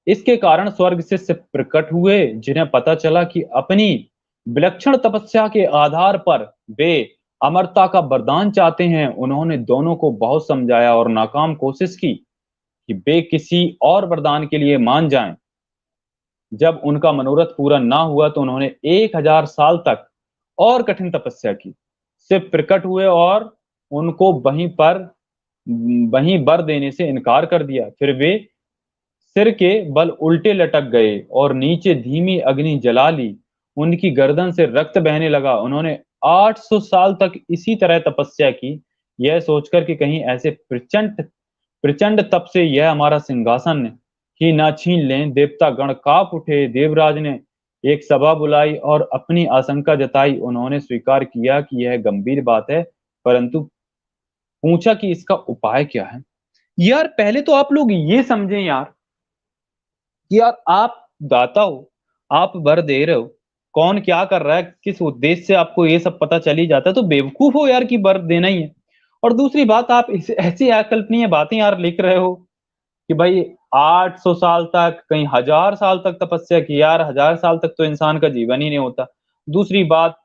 इसके कारण स्वर्ग से शिव प्रकट हुए, जिन्हें पता चला कि अपनी विलक्षण तपस्या के आधार पर वे अमरता का वरदान चाहते हैं। उन्होंने दोनों को बहुत समझाया और नाकाम कोशिश की कि वे किसी और वरदान के लिए मान जाएं। जब उनका मनोरथ पूरा ना हुआ तो उन्होंने 1,000 साल तक और कठिन तपस्या की। शिव प्रकट हुए और उनको वहीं वर देने से इनकार कर दिया। फिर वे सिर के बल उल्टे लटक गए और नीचे धीमी अग्नि जला ली। उनकी गर्दन से रक्त बहने लगा। उन्होंने 800 साल तक इसी तरह तपस्या की, यह सोचकर कि कहीं ऐसे प्रचंड प्रचंड तप से यह हमारा सिंहासन ही ना छीन लें। देवता गण कांप उठे। देवराज ने एक सभा बुलाई और अपनी आशंका जताई। उन्होंने स्वीकार किया कि यह गंभीर बात है, परंतु पूछा कि इसका उपाय क्या है। यार पहले तो आप लोग ये समझें यार, कि यार आप दाता हो, आप वर दे रहे हो, कौन क्या कर रहा है, किस उद्देश्य से, आपको ये सब पता चल ही जाता है, तो बेवकूफ हो यार कि वर देना ही है। और दूसरी बात, आप ऐसी अकल्पनीय बातें यार लिख रहे हो कि भाई 800 साल तक, कहीं 1000 साल तक तपस्या की। यार 1000 साल तक तो इंसान का जीवन ही नहीं होता। दूसरी बात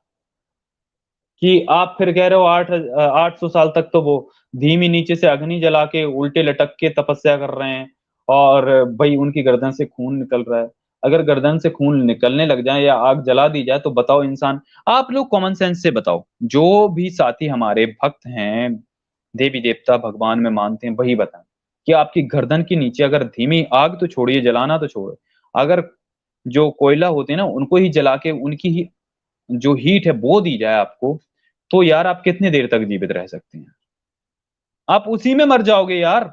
कि आप फिर कह रहे हो 800 साल तक तो वो धीमी नीचे से अग्नि जला के उल्टे लटक के तपस्या कर रहे हैं और भाई उनकी गर्दन से खून निकल रहा है। अगर गर्दन से खून निकलने लग जाए या आग जला दी जाए तो बताओ इंसान, आप लोग कॉमन सेंस से बताओ, जो भी साथी हमारे भक्त हैं, देवी देवता भगवान में मानते हैं, वही बताएं कि आपकी गर्दन के नीचे अगर धीमी आग तो छोड़िए, जलाना तो छोड़ो, अगर जो कोयला होते हैं ना उनको ही जला के उनकी ही जो हीट है वो दी जाए आपको, तो यार आप कितनी देर तक जीवित रह सकते हैं? आप उसी में मर जाओगे यार।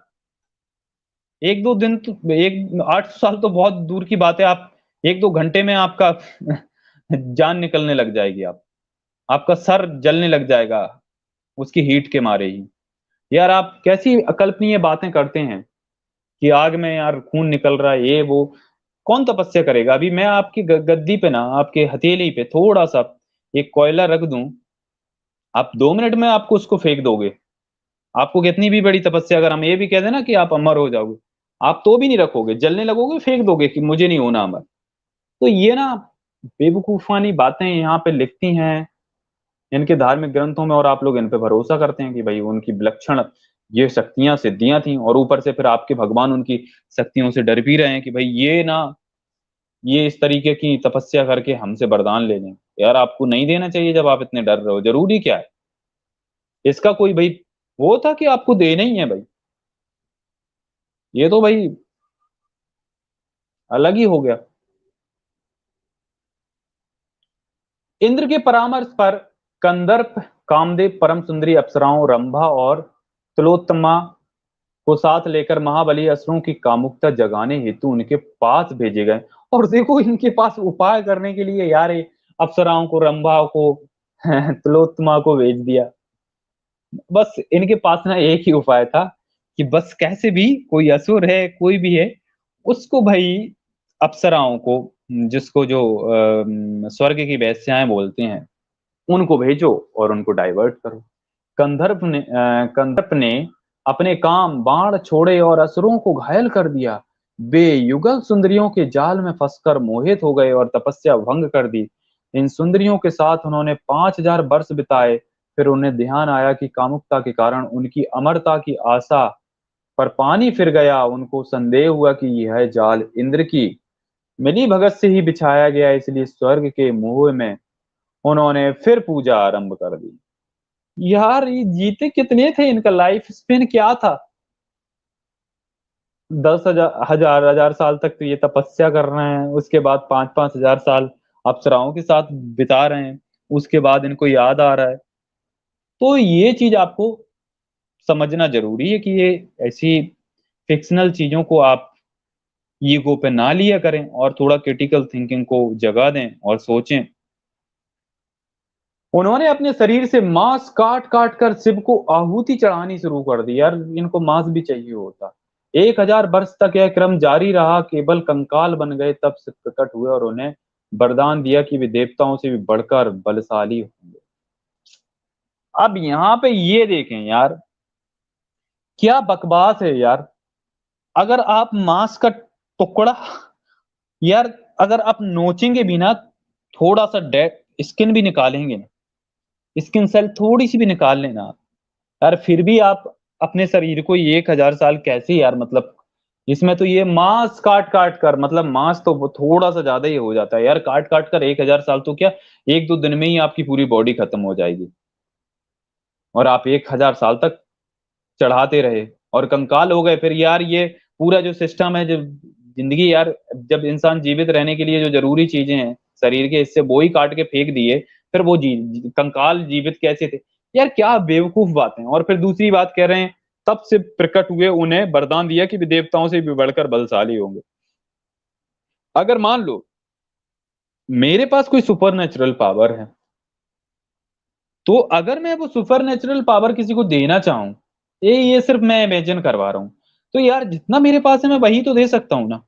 1-2 दिन तो, एक 800 साल तो बहुत दूर की बात है। आप 1-2 घंटे में आपका जान निकलने लग जाएगी। आपका सर जलने लग जाएगा उसकी हीट के मारे ही। यार आप कैसी अकल्पनीय बातें करते हैं कि आग में यार खून निकल रहा है, ये वो। कौन तपस्या करेगा? अभी मैं आपकी गद्दी पे ना, आपके हथेली पे थोड़ा सा एक कोयला रख दूं, आप 2 मिनट में आपको उसको फेंक दोगे। आपको कितनी भी बड़ी तपस्या, अगर हम ये भी कह दें ना कि आप अमर हो जाओगे, आप तो भी नहीं रखोगे, जलने लगोगे, फेंक दोगे कि मुझे नहीं होना अमर। तो ये ना बेवकूफानी बातें यहाँ पे लिखती हैं इनके धार्मिक ग्रंथों में, और आप लोग इन पे भरोसा करते हैं कि भाई उनकी विलक्षण ये शक्तियां सिद्धियां थी, और ऊपर से फिर आपके भगवान उनकी शक्तियों से डर भी रहे हैं कि भाई ये इस तरीके की तपस्या करके हमसे वरदान ले लें। यार आपको नहीं देना चाहिए जब आप इतने डर रहे हो, जरूरी क्या है इसका? कोई भाई वो था कि आपको देना ही है भाई? ये तो भाई अलग ही हो गया। इंद्र के परामर्श पर कंदर्प कामदेव परम सुंदरी अप्सराओं रंभा और तिलोत्तमा को साथ लेकर महाबली असुरों की कामुकता जगाने हेतु उनके पास भेजे गए। और देखो इनके पास उपाय करने के लिए यार, ये अप्सराओं को, रंभा को, तिलोत्तमा को भेज दिया। बस इनके पास ना एक ही उपाय था कि बस कैसे भी कोई असुर है, कोई भी है, उसको भाई अप्सराओं को, जिसको जो स्वर्ग की वेश्याएं बोलते हैं, उनको भेजो और उनको डाइवर्ट करो। कंदर्प ने अपने काम बाण छोड़े और असुरों को घायल कर दिया। वे युगल सुंदरियों के जाल में फंसकर मोहित हो गए और तपस्या भंग कर दी। इन सुंदरियों के साथ उन्होंने 5,000 वर्ष बिताए। फिर उन्हें ध्यान आया कि कामुकता के कारण उनकी अमरता की आशा पर पानी फिर गया। उनको संदेह हुआ कि यह जाल इंद्र की मिली भगत से ही बिछाया गया, इसलिए स्वर्ग के मोह में उन्होंने फिर पूजा आरंभ कर दी। यार ये जीते कितने थे, इनका लाइफ स्पेन क्या था? 10,000 हजार हजार साल तक तो ये तपस्या कर रहे हैं, उसके बाद 5-5 हजार साल अप्सराओं के साथ बिता रहे हैं। उसके बाद इनको याद आ रहा है। तो ये चीज़ आपको समझना ज़रूरी है कि ये ऐसी फ़िक्शनल चीज़ों को आप ईगो पे ना लिया करें और थोड़ा क्रिटिकल थिंकिंग को जगा दें और सोचें। उन्होंने अपने शरीर से मांस काट-काट कर शिव को आहुति चढ़ानी शुरू कर दी। यार, इनको मांस भी चाहिए होता। 1000 वर्ष तक यह क्रम जारी रहा, केवल कंकाल बन गए तब शिव प्रकट हुए और उन्हें वरदान दिया कि वे देवताओं से भी बढ़कर बलशाली होंगे। अब यहाँ पे ये देखें यार, क्या बकवास है यार! अगर आप मांस का टुकड़ा यार, अगर आप नोचेंगे भी ना, थोड़ा-सा डेड स्किन भी निकालेंगे ना, स्किन सेल थोड़ी-सी भी निकाल लें ना, यार फिर भी आप अपने शरीर को ये 1000 साल कैसे यार, मतलब इसमें तो ये मांस काट-काट कर, मतलब मांस तो वो थोड़ा-सा ज़्यादा ही हो जाता है यार, काट-काट कर 1000 साल तो क्या 1-2 दिन में ही आपकी पूरी बॉडी खत्म हो जाएगी और आप 1000 साल तक चढ़ाते रहे और कंकाल हो गए। फिर यार ये पूरा जो सिस्टम है, जो ज़िंदगी यार, जब इंसान जीवित रहने के लिए जो ज़रूरी चीज़ें हैं, शरीर के हिस्से वो ही काट के फेंक दिए, फिर वो कंकाल जीवित कैसे थे? यार क्या बेवकूफ़ बातें हैं। और फिर दूसरी बात कह रहे हैं, तब से प्रकट हुए, उन्हें वरदान दिया कि वे देवताओं से भी बढ़कर बलशाली होंगे। अगर मान लो मेरे पास कोई सुपरनैचुरल पावर है, तो अगर मैं वो सुपरनैचुरल पावर किसी को देना चाहूँ, ये सिर्फ़ मैं इमेजिन करवा रहा हूँ, तो यार जितना मेरे पास है मैं वही तो दे सकता हूँ ना।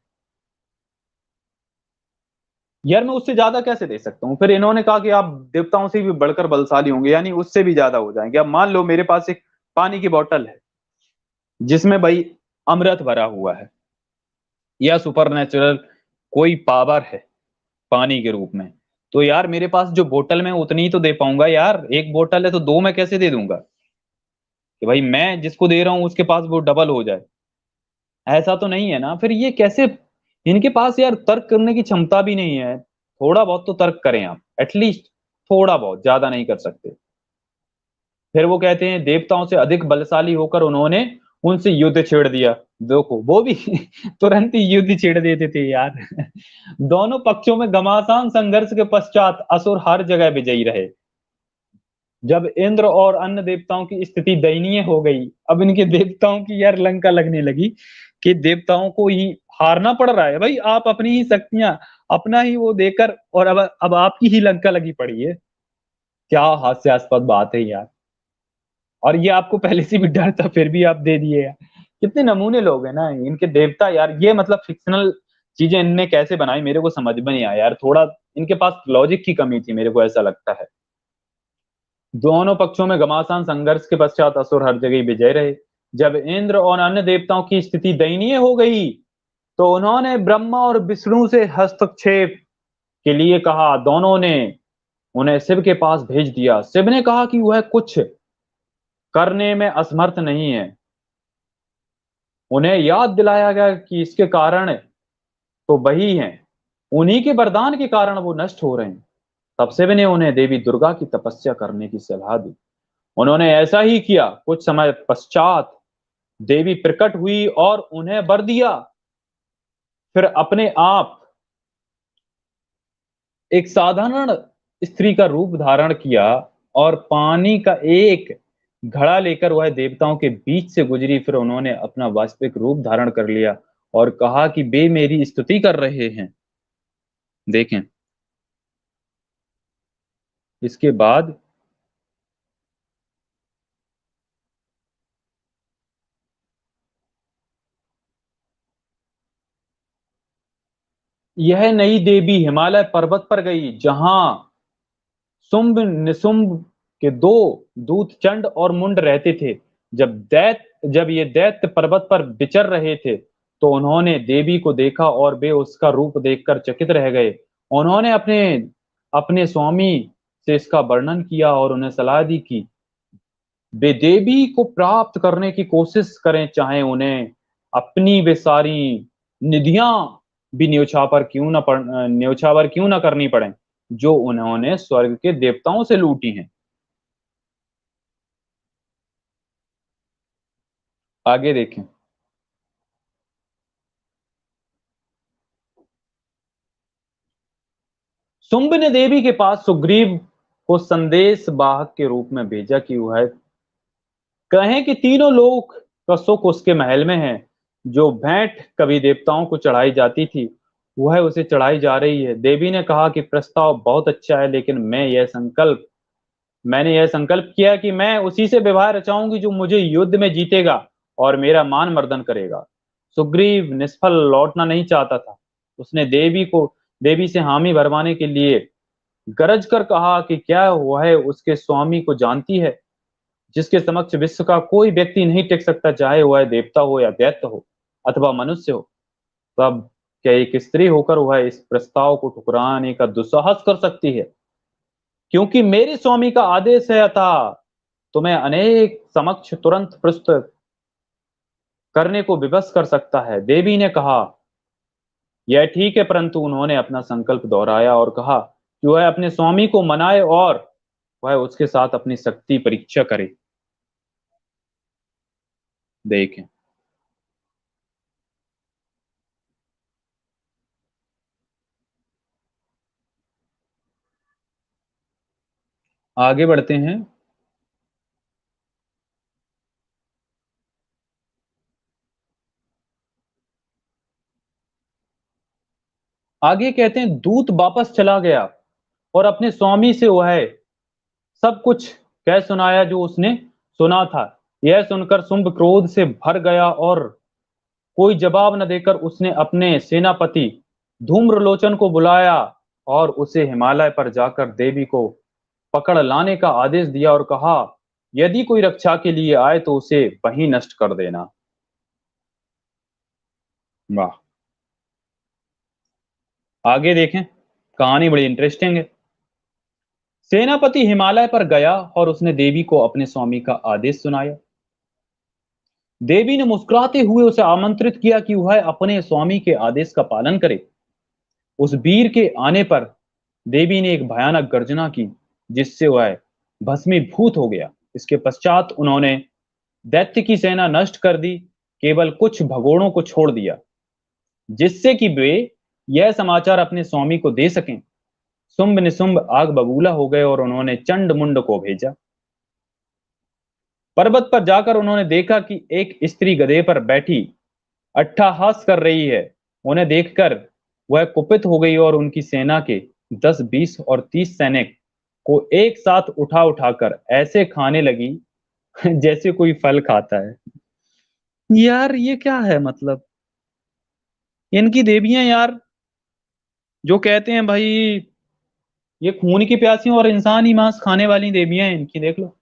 यार मैं उससे ज़्यादा कैसे दे सकता हूँ? फिर इन्होंने कहा कि आप देवताओं से भी बढ़कर बलशाली होंगे, यानी उससे भी ज़्यादा हो जाएँगे। अब मान लो मेरे पास एक पानी की बॉटल है, जिसमें भई अमृत भरा हुआ है या सुपरनैचुरल कोई पावर है पानी के रूप में, तो यार मेरे पास जो बोतल में उतनी ही तो दे पाऊँगा यार। 1 बोतल है तो 2 मैं कैसे दे दूँगा? कि भाई मैं जिसको दे रहा हूँ उसके पास वो डबल हो जाए, ऐसा तो नहीं है ना। फिर ये कैसे, इनके पास यार तर्क करने की क्षमता भी नहीं है। थोड़ा बहुत तो तर्क करें आप, एटलीस्ट थोड़ा बहुत, ज़्यादा नहीं कर सकते। फिर वो कहते हैं देवताओं से अधिक बलशाली होकर उन्होंने उनसे युद्ध छेड़ दिया। देखो वो भी तुरंत ही युद्ध छेड़ देते थे यार। दोनों पक्षों में घमासान संघर्ष के पश्चात असुर हर जगह विजयी रहे। जब इंद्र और अन्य देवताओं की स्थिति दयनीय हो गई, अब इनके देवताओं की यार लंका लगने लगी कि देवताओं को ही हारना पड़ रहा है। भाई आप अपनी ही शक्तियाँ, अपना ही वो देकर, और अब आपकी ही लंका लगी पड़ी है। क्या हास्यास्पद बात है यार। और ये आपको पहले से भी डर था फिर भी आप दे दिए यार। कितने नमूने लोग हैं ना इनके देवता यार, ये मतलब फ़िक्शनल चीज़ें इनने कैसे बनाई मेरे को समझ में नहीं आया यार। थोड़ा इनके पास लॉजिक की कमी थी, मेरे को ऐसा लगता है। दोनों पक्षों में घमासान संघर्ष के पश्चात असुर हर जगह विजय रहे। जब इंद्र और अन्य देवताओं की स्थिति दयनीय हो गई, तो उन्होंने ब्रह्मा और विष्णु से हस्तक्षेप के लिए कहा। दोनों ने उन्हें शिव के पास भेज दिया। शिव ने कहा कि वह कुछ करने में असमर्थ नहीं है। उन्हें याद दिलाया गया कि इसके कारण तो वही हैं, उन्हीं के वरदान के कारण वो नष्ट हो रहे हैं। तब शिव ने उन्हें देवी दुर्गा की तपस्या करने की सलाह दी। उन्होंने ऐसा ही किया। कुछ समय पश्चात देवी प्रकट हुई और उन्हें वर दिया। फिर अपने आप एक साधारण स्त्री का रूप धारण किया और पानी का एक घड़ा लेकर वह देवताओं के बीच से गुजरी। फिर उन्होंने अपना वास्तविक रूप धारण कर लिया और कहा कि वे मेरी स्तुति कर रहे हैं। देखें, इसके बाद यह नई देवी हिमालय पर्वत पर गई, जहां शुंभ निशुंभ के 2 दूत चंड और मुंड रहते थे। जब ये दैत्य पर्वत पर विचर रहे थे, तो उन्होंने देवी को देखा और वे उसका रूप देखकर चकित रह गए। उन्होंने अपने अपने स्वामी से इसका वर्णन किया और उन्हें सलाह दी कि वे देवी को प्राप्त करने की कोशिश करें, चाहे उन्हें अपनी वे सारी निधियां भी न्योछावर क्यों ना करनी पड़े, जो उन्होंने स्वर्ग के देवताओं से लूटी हैं। आगे देखें। शुंभ ने देवी के पास सुग्रीव को संदेश वाहक के रूप में भेजा कि वह कहें कि तीनों लोग का सुख उसके महल में है। जो भेंट कभी देवताओं को चढ़ाई जाती थी, वह उसे चढ़ाई जा रही है। देवी ने कहा कि प्रस्ताव बहुत अच्छा है, लेकिन मैंने यह संकल्प किया कि मैं उसी से विवाह रचाऊंगी जो मुझे युद्ध में जीतेगा और मेरा मान मर्दन करेगा। सुग्रीव निष्फल लौटना नहीं चाहता था। उसने देवी से हामी भरवाने के लिए गरज कर कहा कि क्या वह उसके स्वामी को जानती है, जिसके समक्ष विश्व का कोई व्यक्ति नहीं टिक सकता, चाहे वह देवता हो या दैत्य हो अथवा मनुष्य हो। तब क्या एक स्त्री होकर वह इस प्रस्ताव को ठुकराने का दुस्साहस कर सकती है? क्योंकि मेरे स्वामी का आदेश है, अतः तुम्हें अनेक समक्ष तुरंत प्रस्तुत करने को विवश कर सकता है। देवी ने कहा, यह ठीक है, परंतु उन्होंने अपना संकल्प दोहराया और कहा कि वह अपने स्वामी को मनाए और वह उसके साथ अपनी शक्ति परीक्षा करे। देखें, आगे बढ़ते हैं। आगे कहते हैं, दूत वापस चला गया और अपने स्वामी से वह सब कुछ कह सुनाया जो उसने सुना था। यह सुनकर शुंभ क्रोध से भर गया और कोई जवाब न देकर उसने अपने सेनापति धूम्रलोचन को बुलाया और उसे हिमालय पर जाकर देवी को पकड़ लाने का आदेश दिया और कहा, यदि कोई रक्षा के लिए आए तो उसे वहीं नष्ट कर देना। वाह, आगे देखें, कहानी बड़ी इंटरेस्टिंग है। सेनापति हिमालय पर गया और उसने देवी को अपने स्वामी का आदेश सुनाया। देवी ने मुस्कुराते हुए उसे आमंत्रित किया कि वह अपने स्वामी के आदेश का पालन करे। उस वीर के आने पर देवी ने एक भयानक गर्जना की, जिससे वह भस्मीभूत हो गया। इसके पश्चात उन्होंने दैत्य की सेना नष्ट कर दी, केवल कुछ भगोड़ों को छोड़ दिया, जिससे कि वे यह समाचार अपने स्वामी को दे सकें। शुंभ निशुंभ आग बबूला हो गए और उन्होंने चंड मुंड को भेजा। पर्वत पर जाकर उन्होंने देखा कि एक स्त्री गधे पर बैठी अट्टहास कर रही है। उन्हें देखकर वह कुपित हो गई और उनकी सेना के 10, 20 और 30 सैनिक को एक साथ उठा उठाकर ऐसे खाने लगी जैसे कोई फल खाता है। यार ये क्या है, मतलब इनकी देवियां यार, जो कहते हैं भाई ये खून की प्यासी और इंसान ही मांस खाने वाली देवियां हैं इनकी, देख लो।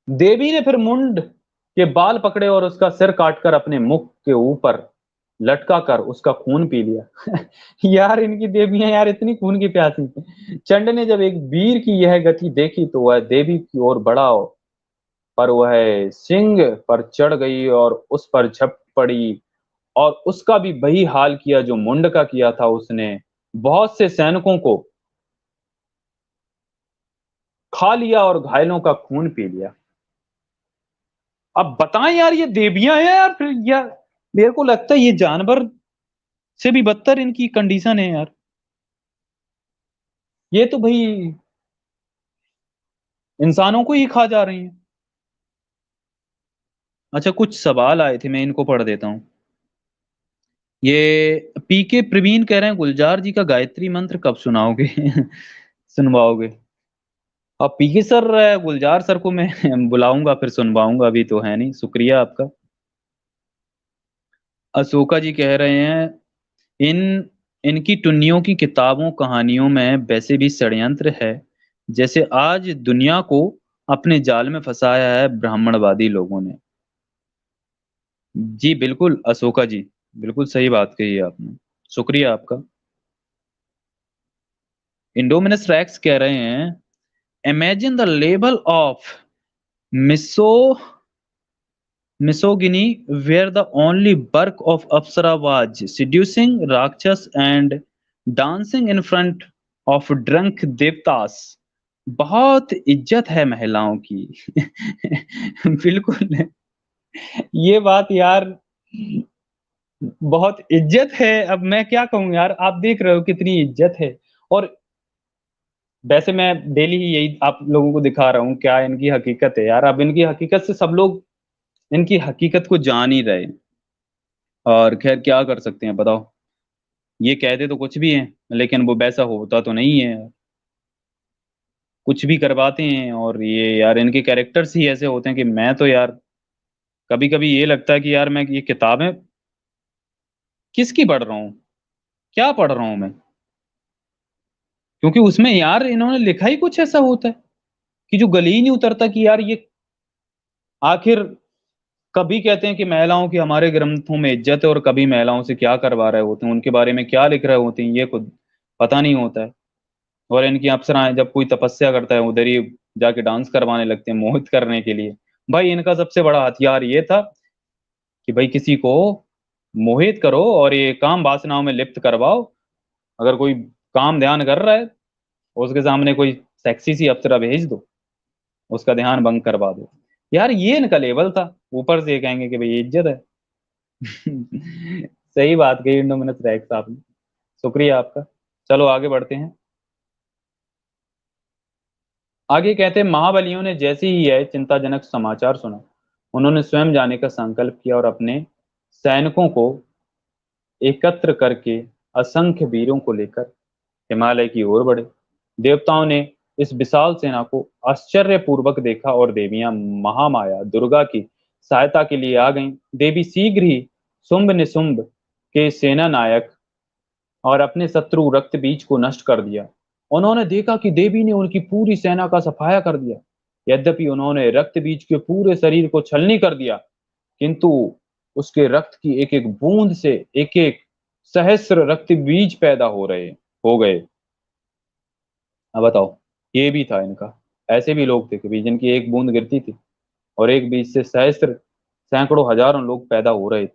देवी ने फिर मुंड के बाल पकड़े और उसका सिर काटकर अपने मुख के ऊपर लटका कर उसका खून पी लिया। यार इनकी देवियां यार इतनी खून की प्यासी थी। चंड ने जब एक वीर की यह गति देखी तो वह देवी की ओर बढ़ा, पर वह सिंह पर चढ़ गई और उस पर झप पड़ी और उसका भी वही हाल किया जो मुंड का किया था। उसने बहुत से सैनिकों को खा लिया और घायलों का खून पी लिया। अब बताएं यार, ये देवियां हैं यार, फिर यार मेरे को लगता है ये जानवर से भी बदतर इनकी कंडीशन है यार। ये तो भाई इंसानों को ही खा जा रही हैं। अच्छा, कुछ सवाल आए थे, मैं इनको पढ़ देता हूँ। ये पीके प्रवीण कह रहे हैं, गुलजार जी का गायत्री मंत्र कब सुनाओगे? सुनवाओगे? अब पीके सर, गुलजार सर को मैं बुलाऊंगा फिर सुनवाऊंगा, अभी तो है नहीं। शुक्रिया आपका। अशोका जी कह रहे हैं, इन इनकी टुन्नियों की किताबों कहानियों में वैसे भी षड्यंत्र है, जैसे आज दुनिया को अपने जाल में फंसाया है ब्राह्मणवादी लोगों ने। जी बिल्कुल अशोका जी, बिल्कुल सही बात कही है आपने, शुक्रिया आपका। इंडोमिनस रैक्स कह रहे हैं, imagine the level of miso misogyny where the only work of Apsara was seducing Rakshas and dancing in front of drunk devtas। बहुत इज्जत है महिलाओं की। बिल्कुल, ये बात यार बहुत इज्जत है। अब मैं क्या कहूँ यार, आप देख रहे हो कितनी इज्जत है। और वैसे मैं डेली ही यही आप लोगों को दिखा रहा हूँ, क्या इनकी हकीकत है यार। अब इनकी हकीकत से सब लोग इनकी हकीकत को जान ही रहे हैं, और खैर क्या कर सकते हैं बताओ। ये कहते तो कुछ भी हैं, लेकिन वो वैसा होता तो नहीं है। कुछ भी करवाते हैं, और ये यार इनके कैरेक्टर्स ही ऐसे होते हैं कि मैं तो यार कभी-कभी ये लगता है कि यार मैं ये किताबें किसकी पढ़ रहा हूँ? क्या पढ़ रहा हूँ मैं? क्योंकि उसमें यार इन्होंने लिखा ही कुछ ऐसा होता है कि जो गले ही नहीं उतरता कि यार ये आखिर कभी कहते हैं कि महिलाओं की हमारे ग्रंथों में इज्जत है, और कभी महिलाओं से क्या करवा रहे होते हैं, उनके बारे में क्या लिख रहे होते हैं, ये खुद पता नहीं होता है। और इनकी अप्सराएँ जब कोई तपस्या करता है, उधर ही जाके डांस करवाने लगते हैं मोहित करने के लिए। भाई इनका सबसे बड़ा हथियार ये था कि भाई किसी को मोहित करो और ये काम वासनाओं में लिप्त करवाओ। अगर कोई काम ध्यान कर रहा है, उसके सामने कोई सेक्सी सी अप्सरा भेज दो, उसका ध्यान भंग करवा दो। यार ये इनका लेवल था। ऊपर से ये कहेंगे कि भाई ये इज्जत है। सही बात कही इंडोमिनस रैक्स आपने। शुक्रिया आपका। चलो आगे बढ़ते हैं। आगे कहते हैं, महाबलियों ने जैसे ही यह चिंताजनक समाचार सुना, उन्होंने स्वयं जाने का संकल्प किया और अपने सैनिकों को एकत्र करके असंख्य वीरों को लेकर हिमालय की ओर बढ़े। देवताओं ने इस विशाल सेना को आश्चर्यपूर्वक देखा, और देवियां महामाया दुर्गा की सहायता के लिए आ गईं। देवी शीघ्र ही शुंभ निशुंभ के सेना नायक और अपने शत्रु रक्त बीज को नष्ट कर दिया। उन्होंने देखा कि देवी ने उनकी पूरी सेना का सफाया कर दिया। यद्यपि उन्होंने रक्त बीज के पूरे शरीर को छलनी कर दिया, किंतु उसके रक्त की एक एक बूंद से एक एक सहस्र रक्त बीज पैदा हो गए। अब बताओ, ये भी था इनका। ऐसे भी लोग थे कि भी जिनकी एक बूंद गिरती थी और एक बीज से सहस्र सैकड़ों हजारों लोग पैदा हो रहे थे।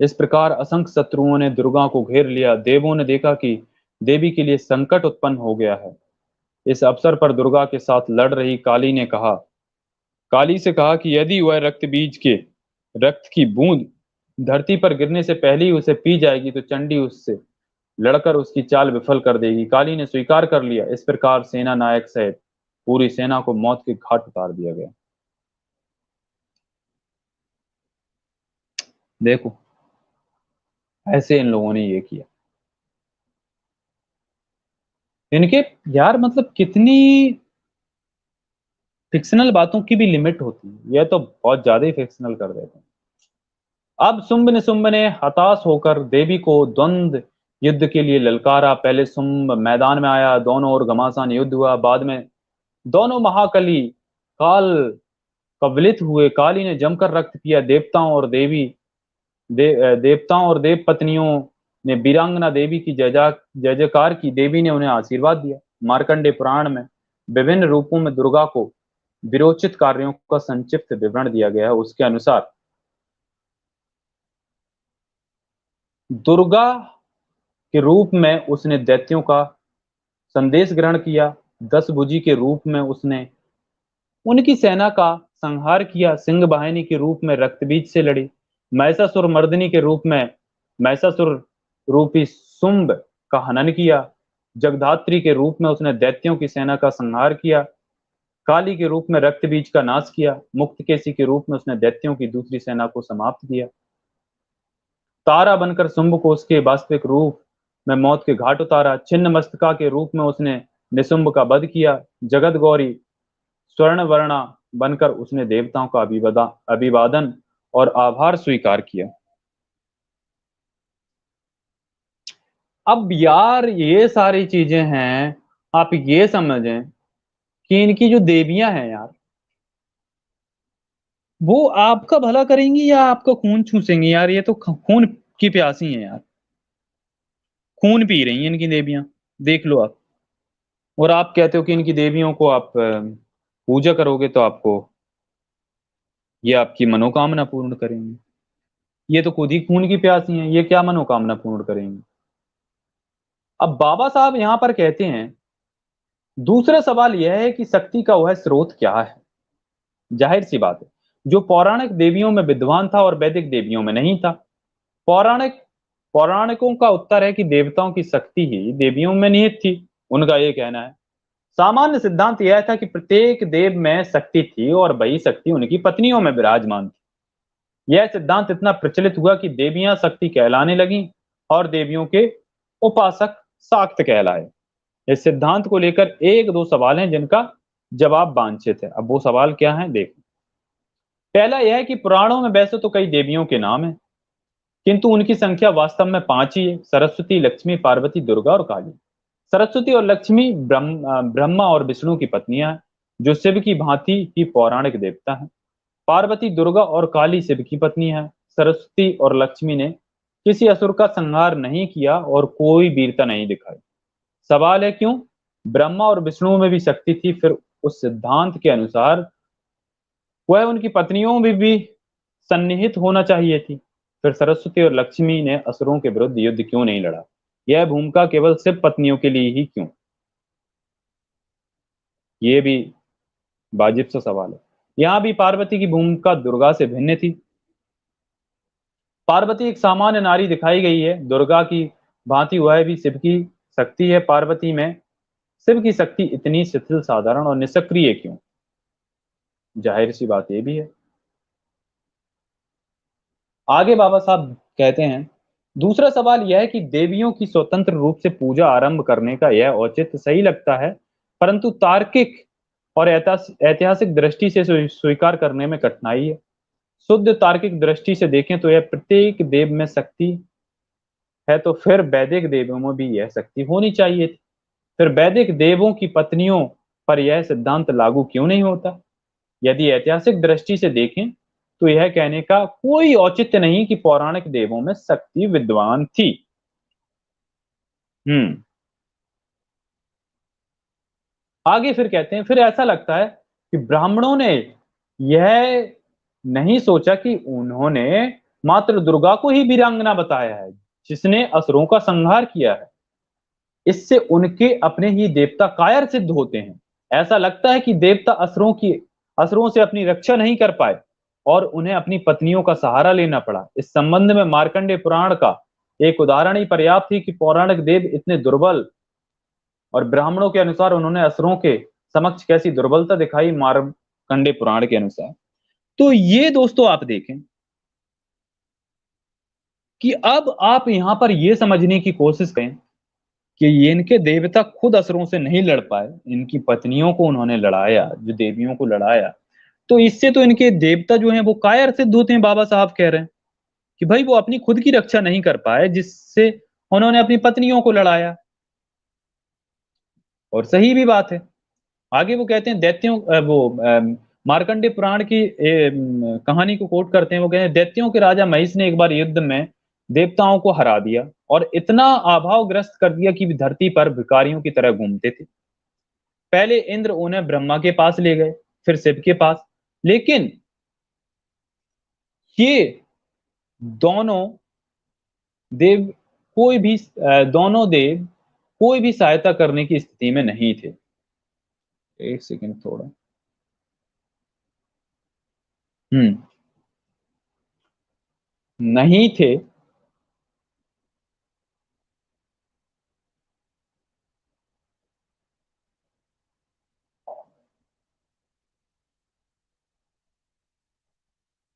इस प्रकार असंख्य शत्रुओं ने दुर्गा को घेर लिया। देवों ने देखा कि देवी के लिए संकट उत्पन्न हो गया है। इस अवसर पर दुर्गा के साथ लड़ रही काली से कहा कि यदि वह रक्त बीज के रक्त की बूंद धरती पर गिरने से पहले ही उसे पी जाएगी, तो चंडी उससे लड़कर उसकी चाल विफल कर देगी। काली ने स्वीकार कर लिया। इस प्रकार सेना नायक सहित पूरी सेना को मौत के घाट उतार दिया गया। देखो, ऐसे इन लोगों ने ये किया। इनके यार मतलब कितनी फिक्शनल बातों की भी लिमिट होती है। ये तो बहुत ज्यादा ही फिक्शनल कर देते हैं। अब शुंभ निशुंभ ने हताश होकर देवी को द्वंद्व युद्ध के लिए ललकारा। पहले शुंभ मैदान में आया, दोनों ओर घमासान युद्ध हुआ। बाद में दोनों महाकली काल कवलित हुए। काली ने जमकर रक्त पिया। देवताओं और देव पत्नियों ने वीरांगना देवी की जय जयकार की। देवी ने उन्हें आशीर्वाद दिया। मार्कंडे पुराण में विभिन्न रूपों में दुर्गा को विरोचित कार्यों का संक्षिप्त विवरण दिया गया है। उसके अनुसार दुर्गा के रूप में उसने दैत्यों का संदेश ग्रहण किया। 10 भुजी के रूप में उसने उनकी सेना का संहार किया। सिंह वाहिनी के रूप में रक्तबीज से लड़ी। महिषासुर मर्दिनी के रूप में महिषासुर रूपी शुंभ का हनन किया। जगधात्री के रूप में उसने दैत्यों की सेना का संहार किया। काली के रूप में रक्तबीज का नाश किया। मुक्तकेशी के रूप में उसने दैत्यों की दूसरी सेना को समाप्त किया। तारा बनकर शुंभ को उसके वास्तविक रूप में मौत के घाट उतारा। छिन्न मस्तका के रूप में उसने निशुंभ का वध किया। जगत गौरी स्वर्ण वर्णा बनकर उसने देवताओं का अभिवादन और आभार स्वीकार किया। अब यार ये सारी चीजें हैं, आप ये समझें कि इनकी जो देवियां हैं यार, वो आपका भला करेंगी या आपका खून चूसेंगी? यार ये तो खून की प्यासी हैं यार। खून पी रही हैं इनकी देवियां, देख लो आप। और आप कहते हो कि इनकी देवियों को आप पूजा करोगे तो आपको ये आपकी मनोकामना पूर्ण करेंगी। ये तो खुद ही खून की प्यासी हैं, ये क्या मनोकामना पूर्ण करेंगी? अब बाबा साहब यहां पर कहते हैं, दूसरा सवाल यह है कि शक्ति का वह स्रोत क्या है। जाहिर सी बात है, जो पौराणिक देवियों में विद्वान था और वैदिक देवियों में नहीं था। पौराणिक पौराणिकों का उत्तर है कि देवताओं की शक्ति ही देवियों में निहित थी। उनका ये कहना है। सामान्य सिद्धांत यह था कि प्रत्येक देव में शक्ति थी और वही शक्ति उनकी पत्नियों में विराजमान थी। यह सिद्धांत इतना प्रचलित हुआ कि देवियां शक्ति कहलाने लगीं और देवियों के उपासक शाक्त कहलाए। इस सिद्धांत को लेकर एक दो सवाल हैं जिनका जवाब वांछित है। अब वो सवाल क्या है देखो। पहला यह है कि पुराणों में वैसे तो कई देवियों के नाम हैं, किंतु उनकी संख्या वास्तव में 5 ही है: सरस्वती, लक्ष्मी, पार्वती, दुर्गा और काली। सरस्वती और लक्ष्मी ब्रह्मा और विष्णु की पत्नियां हैं, जो शिव की भांति ही पौराणिक देवता हैं। पार्वती, दुर्गा और काली शिव की पत्नी है। सरस्वती और लक्ष्मी ने किसी असुर का संहार नहीं किया और कोई वीरता नहीं दिखाई। सवाल है क्यों? ब्रह्मा और विष्णु में भी शक्ति थी, फिर उस सिद्धांत के अनुसार वह उनकी पत्नियों में भी सन्निहित होना चाहिए थी। फिर सरस्वती और लक्ष्मी ने असुरों के विरुद्ध युद्ध क्यों नहीं लड़ा? यह भूमिका केवल सिर्फ पत्नियों के लिए ही क्यों? ये भी वाजिब सा सवाल है। यहाँ भी पार्वती की भूमिका दुर्गा से भिन्न थी। पार्वती एक सामान्य नारी दिखाई गई है, दुर्गा की भांति वह भी शिव की शक्ति है। पार्वती में शिव की शक्ति इतनी शिथिल, साधारण और निष्क्रिय क्यों? जाहिर सी बात ये भी है। आगे बाबा साहब कहते हैं, दूसरा सवाल यह है कि देवियों की स्वतंत्र रूप से पूजा आरंभ करने का यह औचित्य सही लगता है, परंतु तार्किक और ऐतिहासिक दृष्टि से स्वीकार करने में कठिनाई है। शुद्ध तार्किक दृष्टि से देखें तो यह प्रत्येक देव में शक्ति है, तो फिर वैदिक देवों में भी यह शक्ति होनी चाहिए थी। फिर वैदिक देवों की पत्नियों पर यह सिद्धांत लागू क्यों नहीं होता? यदि ऐतिहासिक दृष्टि से देखें तो यह कहने का कोई औचित्य नहीं कि पौराणिक देवों में शक्ति विद्वान थी। हम्म आगे फिर कहते हैं, फिर ऐसा लगता है कि ब्राह्मणों ने यह नहीं सोचा कि उन्होंने मात्र दुर्गा को ही वीरांगना बताया है, जिसने असुरों का संहार किया है। इससे उनके अपने ही देवता कायर सिद्ध होते हैं। ऐसा लगता है कि देवता असुरों से अपनी रक्षा नहीं कर पाए और उन्हें अपनी पत्नियों का सहारा लेना पड़ा। इस संबंध में मार्कंडेय पुराण का एक उदाहरण ही पर्याप्त थी कि पौराणिक देव इतने दुर्बल, और ब्राह्मणों के अनुसार उन्होंने असुरों के समक्ष कैसी दुर्बलता दिखाई मार्कंडेय पुराण के अनुसार। तो ये दोस्तों आप देखें कि अब आप यहां पर ये समझने की कोशिश करें कि ये इनके देवता खुद असुरों से नहीं लड़ पाए, इनकी पत्नियों को उन्होंने लड़ाया, जो देवियों को लड़ाया। तो इससे तो इनके देवता जो हैं वो कायर सिद्ध होते हैं। बाबा साहब कह रहे हैं कि भाई वो अपनी खुद की रक्षा नहीं कर पाए, जिससे उन्होंने अपनी पत्नियों को लड़ाया। और सही भी बात है। आगे वो कहते हैं मार्कंडेय पुराण की कहानी को कोट करते हैं। वो कहते हैं, दैत्यों के राजा महिष ने एक बार युद्ध में देवताओं को हरा दिया और इतना अभावग्रस्त कर दिया कि वे धरती पर भिखारियों की तरह घूमते थे। पहले इंद्र उन्हें ब्रह्मा के पास ले गए, फिर शिव के पास, लेकिन ये दोनों देव दोनों देव कोई भी सहायता करने की स्थिति में नहीं थे। एक सेकंड थोड़ा। हम्म नहीं थे।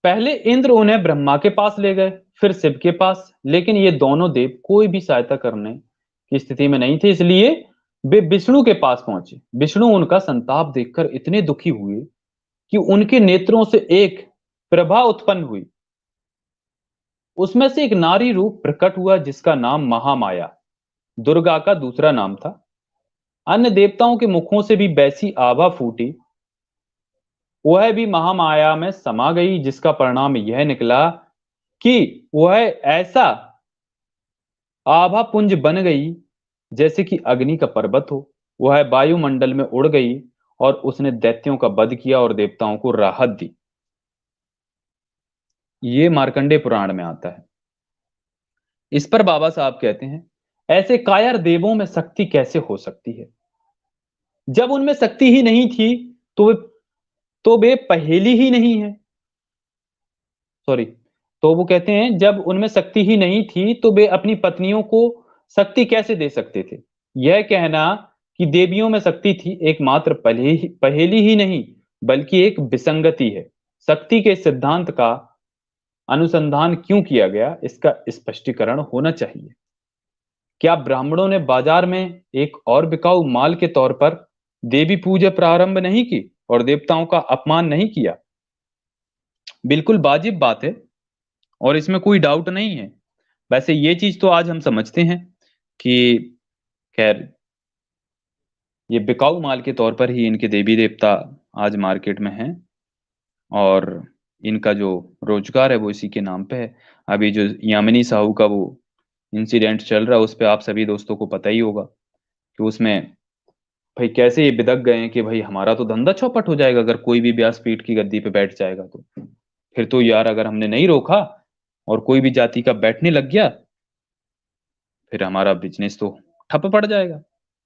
पहले इंद्र उन्हें ब्रह्मा के पास ले गए, फिर शिव के पास, लेकिन ये दोनों देव कोई भी सहायता करने की स्थिति में नहीं थे, इसलिए वे विष्णु के पास पहुंचे। विष्णु उनका संताप देखकर इतने दुखी हुए कि उनके नेत्रों से एक प्रभा उत्पन्न हुई। उसमें से एक नारी रूप प्रकट हुआ जिसका नाम महामाया, दुर्गा का दूसरा नाम था। अन्य देवताओं के मुखों से भी वैसी आभा फूटी, वह भी महामाया में समा गई, जिसका परिणाम यह निकला कि वह ऐसा आभा पुंज बन गई जैसे कि अग्नि का पर्वत हो। वह वायुमंडल में उड़ गई और उसने दैत्यों का वध किया और देवताओं को राहत दी। ये मार्कंडेय पुराण में आता है। इस पर बाबा साहब कहते हैं, ऐसे कायर देवों में शक्ति कैसे हो सकती है? जब उनमें शक्ति ही नहीं थी तो वे पहेली ही नहीं है। सॉरी। तो वो कहते हैं, जब उनमें शक्ति ही नहीं थी तो वे अपनी पत्नियों को शक्ति कैसे दे सकते थे? यह कहना कि देवियों में शक्ति थी एक मात्र पहेली ही नहीं बल्कि एक विसंगति है। शक्ति के सिद्धांत का अनुसंधान क्यों किया गया, इसका स्पष्टीकरण होना चाहिए। क्या ब्राह्मणों ने बाजार में एक और बिकाऊ माल के तौर पर देवी पूजा प्रारंभ नहीं की और देवताओं का अपमान नहीं किया? बिल्कुल वाजिब बात है और इसमें कोई डाउट नहीं है। वैसे ये चीज तो आज हम समझते हैं कि खैर ये बिकाऊ माल के तौर पर ही इनके देवी देवता आज मार्केट में हैं और इनका जो रोजगार है वो इसी के नाम पे है। अभी जो यामिनी साहू का वो इंसिडेंट चल रहा है उस पे आप सभी दोस्तों को पता ही होगा कि उसमें भाई कैसे ये बिदक गए हैं कि भाई हमारा तो धंधा चौपट हो जाएगा अगर कोई भी व्यासपीठ की गद्दी पे बैठ जाएगा तो। फिर तो यार अगर हमने नहीं रोका और कोई भी जाति का बैठने लग गया फिर हमारा बिजनेस तो ठप पड़ जाएगा,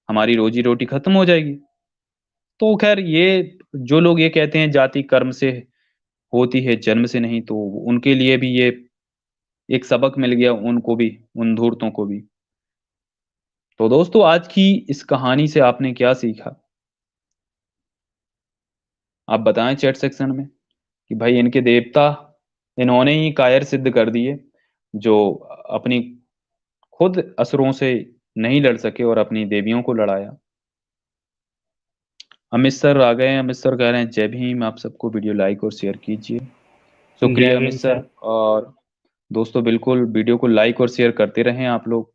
हमारी रोजी रोटी खत्म हो जाएगी। तो खैर ये जो लोग ये कहते हैं जाति कर्म से होती है जन्म से नहीं, तो उनके लिए भी ये एक सबक मिल गया, उनको भी, उन धूर्तों को भी। तो दोस्तों आज की इस कहानी से आपने क्या सीखा? आप बताएं चैट सेक्शन में कि भाई इनके देवता इन्होंने ही कायर सिद्ध कर दिए जो अपनी खुद असुरों से नहीं लड़ सके और अपनी देवियों को लड़ाया। अमित सर आ गए हैं। अमित सर कह रहे हैं जय भीम, आप सबको वीडियो लाइक और शेयर कीजिए। जय शुक्रिया अमित भीम सर। सर। और दोस्तों बिल्कुल वीडियो को लाइक और शेयर करते रहें आप लोग।